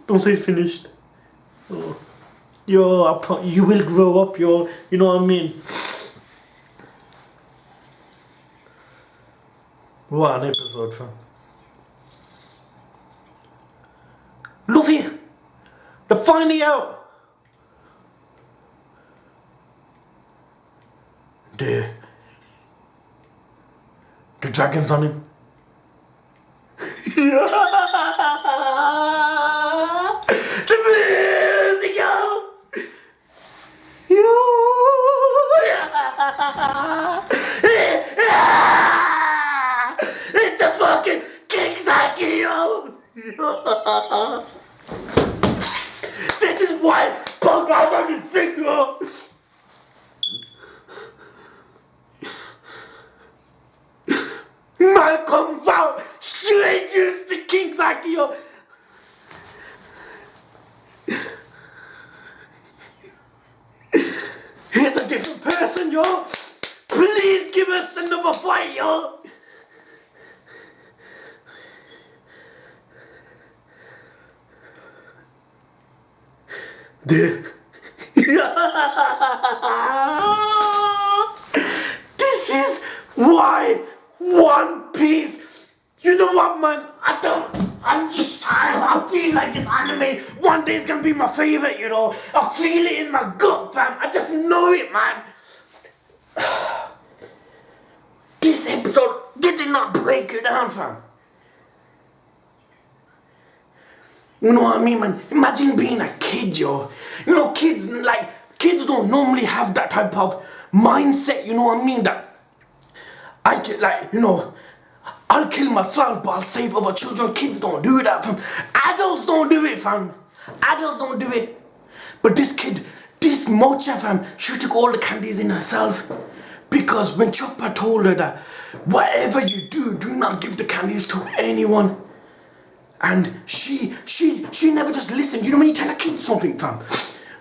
Don't say it's finished. Oh. Yo, you will grow up, yo. You know what I mean? What an episode, fam. Luffy, they're finally out. The dragon's on him. The music, yo. It's the fucking Kingsaki, yo. This is why punk guys are the sick, yo. Man comes out straight to the Kingsaki, yo. Here's a different person, yo. Please give us another fight, yo. This is why One Piece. You know what, man? I feel like this anime one day is gonna be my favorite, you know. I feel it in my gut, fam. I just know it, man. This episode did not break you down, fam. You know what I mean, man? Imagine being a kid, yo. You know, kids don't normally have that type of mindset, you know what I mean? That I get, like, you know, I'll kill myself, but I'll save other children. Kids don't do that, fam. Adults don't do it, fam. Adults don't do it. But this kid, this Mocha, fam, she took all the candies in herself. Because when Chopper told her that, whatever you do, do not give the candies to anyone. And she never just listened. You know when you tell a kid something, fam,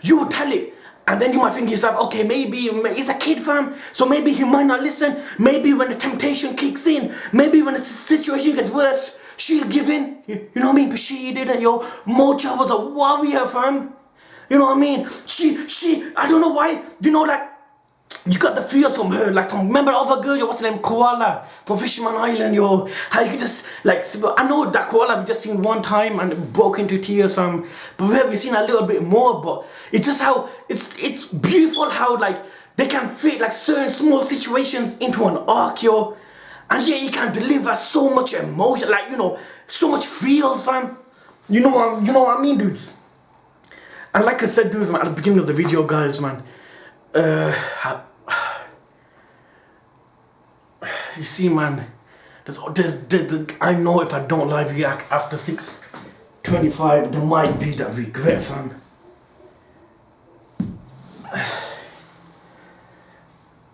you tell it. And then you might think to yourself, okay, maybe he's a kid, fam, so maybe he might not listen. Maybe when the temptation kicks in, maybe when the situation gets worse, she'll give in. You know what I mean? But she didn't, yo. Mocha was a warrior, fam. You know what I mean? I don't know why, you know, like, you got the feels from her, like from, remember the other girl, yo, what's her name, Koala, from Fisherman Island, yo, how you could just, like, I know that Koala we just seen one time and it broke into tears, but we've seen a little bit more, but it's just how, it's beautiful how, like, they can fit, like, certain small situations into an arc, yo, and yeah, you can deliver so much emotion, like, you know, so much feels, fam, you know what I mean, dudes, and like I said, dudes, man, at the beginning of the video, guys, man, you see, man, I know if I don't live react after 6:25, there might be that regret, fam.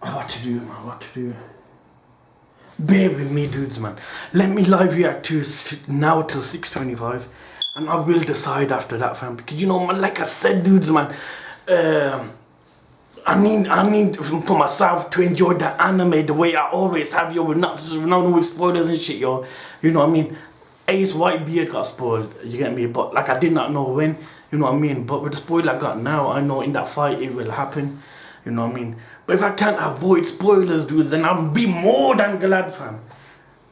What to do, man, what to do? Bear with me, dudes, man. Let me live react to now till 6:25, and I will decide after that, fam. Because, you know, man, like I said, dudes, man, I need for myself to enjoy the anime the way I always have, yo, with not with spoilers and shit, yo. You know what I mean? Ace Whitebeard got spoiled, you get me? But, like, I did not know when, you know what I mean? But with the spoiler I got now, I know in that fight it will happen, you know what I mean? But if I can't avoid spoilers, dude, then I'll be more than glad, fam.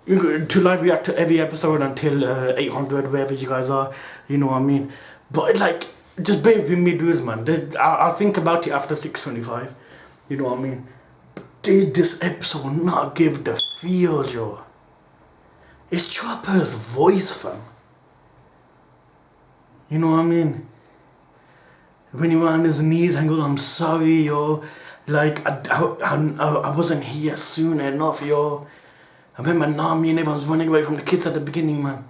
To live react to every episode until 800, wherever you guys are, you know what I mean? But, like, just bear with me, dudes, man. I'll think about it after 6:25. You know what I mean? Did this episode not give the feels, yo? It's Chopper's voice, fam. You know what I mean? When he went on his knees and goes, I'm sorry, yo. Like, I wasn't here soon enough, yo. I remember Nami and everyone's running away from the kids at the beginning, man.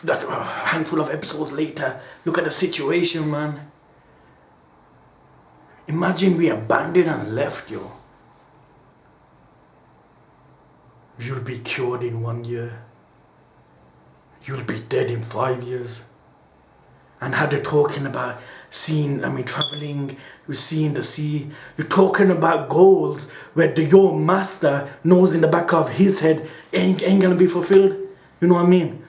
Like a handful of episodes later, look at the situation, man. Imagine we abandoned and left, yo. You'll be cured in 1 year. You'll be dead in 5 years. And how they're talking about traveling, we're seeing the sea. You're talking about goals where your master knows in the back of his head ain't gonna be fulfilled. You know what I mean?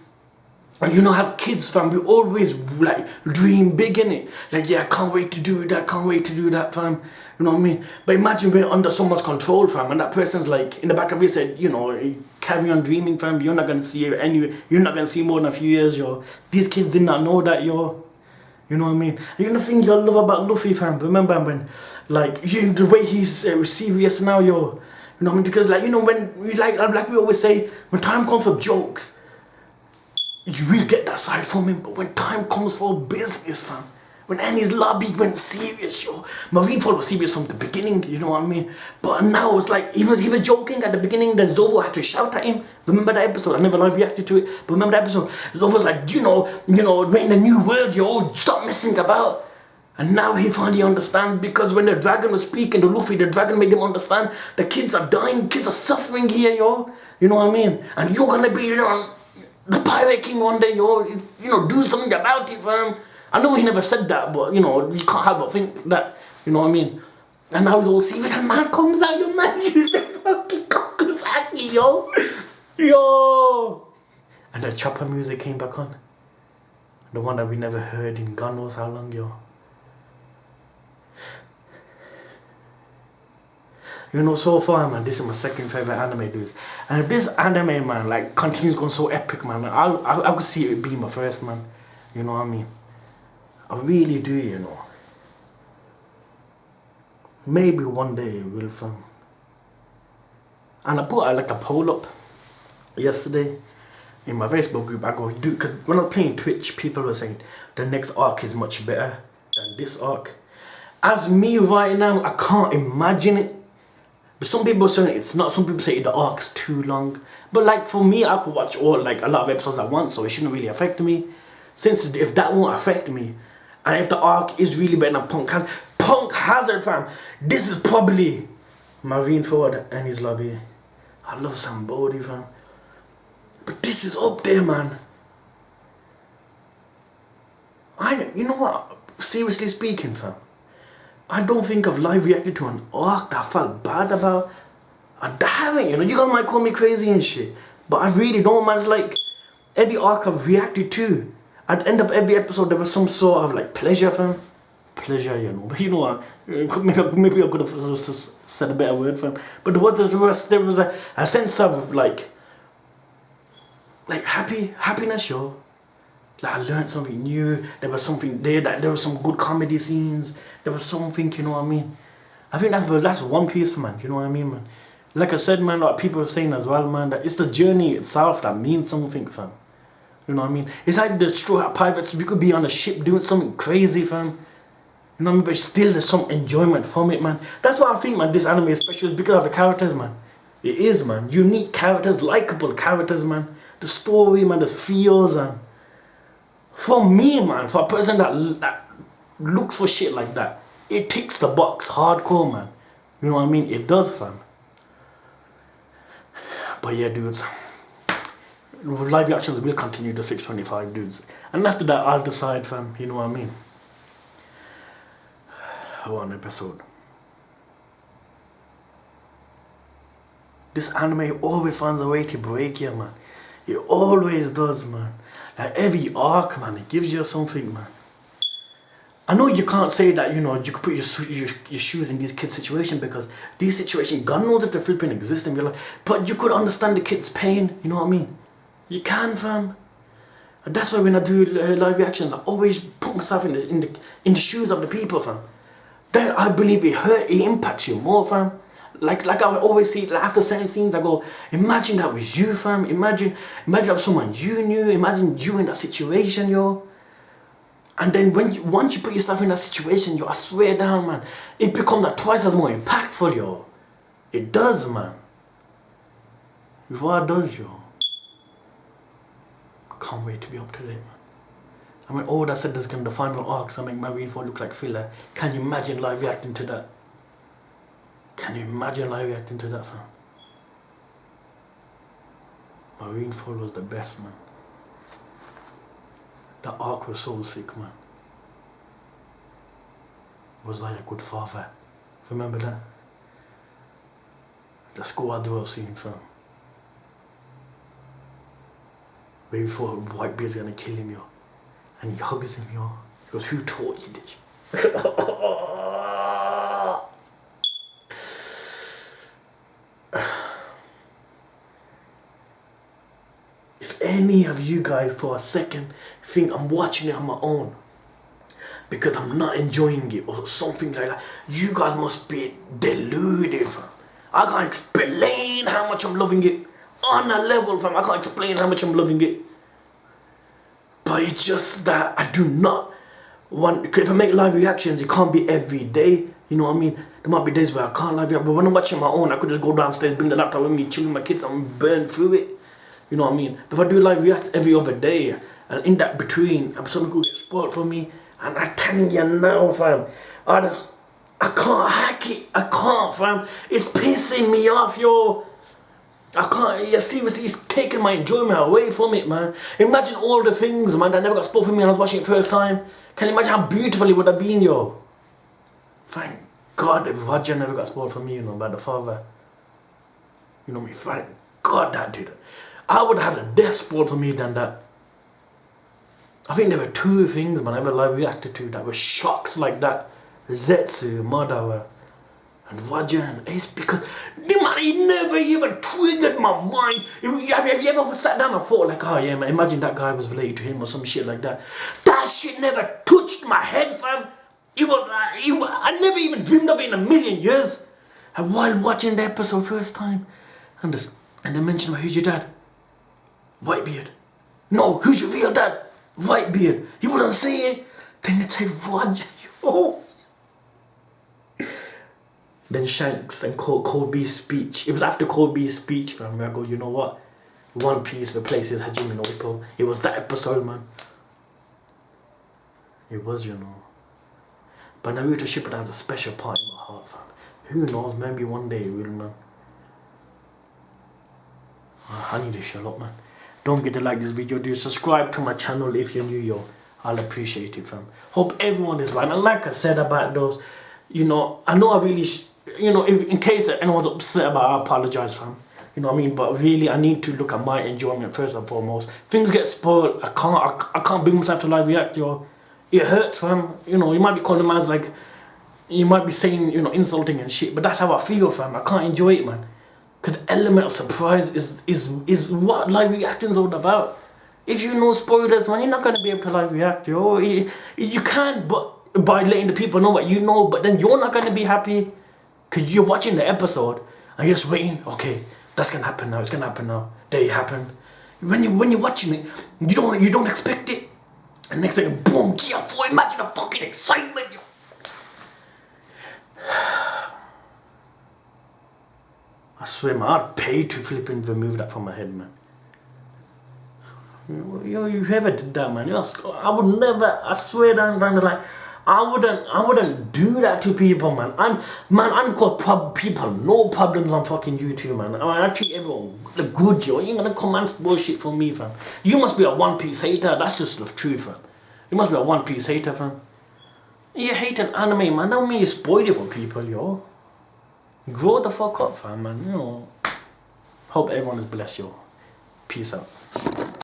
And you know, as kids, fam, we always like dream big, innit? Like, yeah, I can't wait to do that, can't wait to do that, fam. You know what I mean? But imagine we're under someone's control, fam, and that person's like in the back of his head, you know, carry on dreaming, fam. You're not gonna see it anyway. You're not gonna see more than a few years, yo. These kids did not know that, yo. You know what I mean? And you know the thing you love about Luffy, fam. Remember when, like, the way he's serious now, yo. You know what I mean? Because, like, you know, when we like we always say, when time comes for jokes, you will get that side from him, but when time comes for business, fam, when Annie's lobby went serious, yo, Marineford was serious from the beginning, you know what I mean? But now it's like, he was joking at the beginning, then Zoro had to shout at him. Remember that episode? I never live reacted to it, but remember that episode? Zoro's like, you know, we're in a new world, yo, stop messing about. And now he finally understands, because when the dragon was speaking to Luffy, the dragon made him understand the kids are dying, kids are suffering here, yo. You know what I mean? And you're gonna be, you know, the Pirate King one day, yo, you know, do something about it, fam. I know he never said that, but, you know, you can't help but think that, you know what I mean? And now he's all serious, and man comes out, your man shoots the fucking Kakusaki, yo. Yo. And the chopper music came back on. The one that we never heard in God knows how long, yo. You know, so far, man, this is my second favorite anime, dudes. And if this anime, man, like, continues going so epic, man, I could see it being my first, man. You know what I mean? I really do, you know. Maybe one day it will film. And I put like a poll up yesterday in my Facebook group. I go, dude, cause when I was playing Twitch, people were saying the next arc is much better than this arc. As me right now, I can't imagine it. But some people are saying it's not. Some people say the arc's too long. But like for me, I could watch all like a lot of episodes at once, so it shouldn't really affect me. Since if that won't affect me, and if the arc is really better than Punk Hazard, fam, this is probably Marineford and his lobby. I love somebody, fam. But this is up there, man. You know what? Seriously speaking, fam, I don't think I've live reacted to an arc that I felt bad about. I haven't, you know. You guys might call me crazy and shit, but I really don't, man. It's like every arc I've reacted to, at the end of every episode, there was some sort of like pleasure, fam. Pleasure, you know. But you know what? Maybe I could have said a better word for him. But there was a sense of like happiness, yo. Like I learned something new. There was something there. That there was some good comedy scenes. There was something, you know what I mean. I think that's One Piece, man. You know what I mean, man. Like I said, man. Like people are saying as well, man. That it's the journey itself that means something, fam. You know what I mean. It's like the Straw Hat Pirates. We could be on a ship doing something crazy, fam. You know what I mean. But still, there's some enjoyment from it, man. That's why I think, man. This anime is special because of the characters, man. It is, man. Unique characters, likable characters, man. The story, man. The feels, and for me, man, for a person that looks for shit like that, it ticks the box hardcore, man. You know what I mean? It does, fam. But yeah, dudes, live reactions will continue to 625, dudes. And after that, I'll decide, fam. You know what I mean? One episode. This anime always finds a way to break you, man. It always does, man. Like every arc, man, it gives you something, man. I know you can't say that, you know, you could put your shoes in these kids' situation because these situations, God knows if they're flipping exist in real life, but you could understand the kids' pain, you know what I mean? You can, fam. And that's why when I do live reactions, I always put myself in the shoes of the people, fam. That I believe it impacts you more, fam. Like I would always see, like after certain scenes, I go, imagine that was you, fam. Imagine that was someone you knew. Imagine you in that situation, yo. And then once you put yourself in that situation, yo, I swear down, man, it becomes like twice as more impactful, yo. It does, man. It what does, yo. Can't wait to be up to date, man. I mean, all that said, there's gonna be the final arcs. I make Marineford look like filler. Can you imagine live reacting to that? Can you imagine live reacting to that, fam? Marineford was the best, man. That arc was so sick, man. Was I a good father? Remember that? The squad scene, fam. Way before Whitebeard's gonna kill him, yo. And he hugs him, yo. He goes, who taught you this? If any of you guys for a second think I'm watching it on my own because I'm not enjoying it or something like that, you guys must be deluded, fam. I can't explain how much I'm loving it. On a level, fam, I can't explain how much I'm loving it. But it's just that I do not want, because if I make live reactions, it can't be every day. You know what I mean? There might be days where I can't live react, but when I'm watching my own, I could just go downstairs, bring the laptop with me, chill with my kids, and burn through it. You know what I mean? But if I do live react every other day, and in that between, something could get spoiled for me, and I telling you now, fam, I can't hack it. I can't, fam. It's pissing me off, yo. I can't, yeah, seriously, it's taking my enjoyment away from it, man. Imagine all the things, man, that never got spoiled for me when I was watching it first time. Can you imagine how beautiful it would have been, yo? Thank God if Roger never got spoiled for me, you know, by the father. You know me, thank God that did it. I would have had a death spoiled for me than that. I think there were two things, man, I ever live reacted to that were shocks like that. Zetsu, Madawa, and Roger and Ace, because he never even triggered my mind. Have you ever sat down and thought like, oh yeah, man, imagine that guy was related to him or some shit like that? That shit never touched my head, fam. I never even dreamed of it in a million years. And while watching the episode first time, and they mentioned, well, who's your dad? Whitebeard. No, who's your real dad? Whitebeard. He wouldn't say it. Then they said Roger. Yo. Then Shanks and Cold B's speech. It was after Cold B's speech, fam, where I go, you know what? One Piece replaces Hajime no Ippo. It was that episode, man. It was, you know. But Naruto Shippuden has a special part in my heart, fam. Who knows, maybe one day it will, man. I need to shut up, man. Don't forget to like this video. Do subscribe to my channel if you're new, yo. I'll appreciate it, fam. Hope everyone is right. And like I said about those, you know, I know I really, you know, if in case anyone's upset about it, I apologize, fam. You know what I mean? But really, I need to look at my enjoyment first and foremost. Things get spoiled. I can't bring myself to live react, yo. It hurts, fam. You know, you might be calling them as like, you might be saying, you know, insulting and shit. But that's how I feel, fam. I can't enjoy it, man. Because the element of surprise is what live reacting is all about. If you know spoilers, man, you're not going to be able to live react, yo. You can, but by letting the people know what you know, but then you're not going to be happy because you're watching the episode and you're just waiting. Okay, that's going to happen now. It's going to happen now. There it happened. When you're watching it, you don't expect it. And next thing, boom, Gear 4, imagine the fucking excitement, yo. I swear, man, I'd pay to flipping remove that from my head, man. Yo, you ever did that, man? I would never, I swear down, like, I wouldn't do that to people, man. I'm got people no problems on fucking YouTube, man. I treat everyone good, yo. You ain't gonna come and bullshit for me, fam. You must be a One Piece hater. That's just the truth, fam. You must be a One Piece hater, fam. You hate an anime, man. Don't mean you spoil it for people, yo. Grow the fuck up, fam, man. You know. Hope everyone is blessed, yo. Peace out.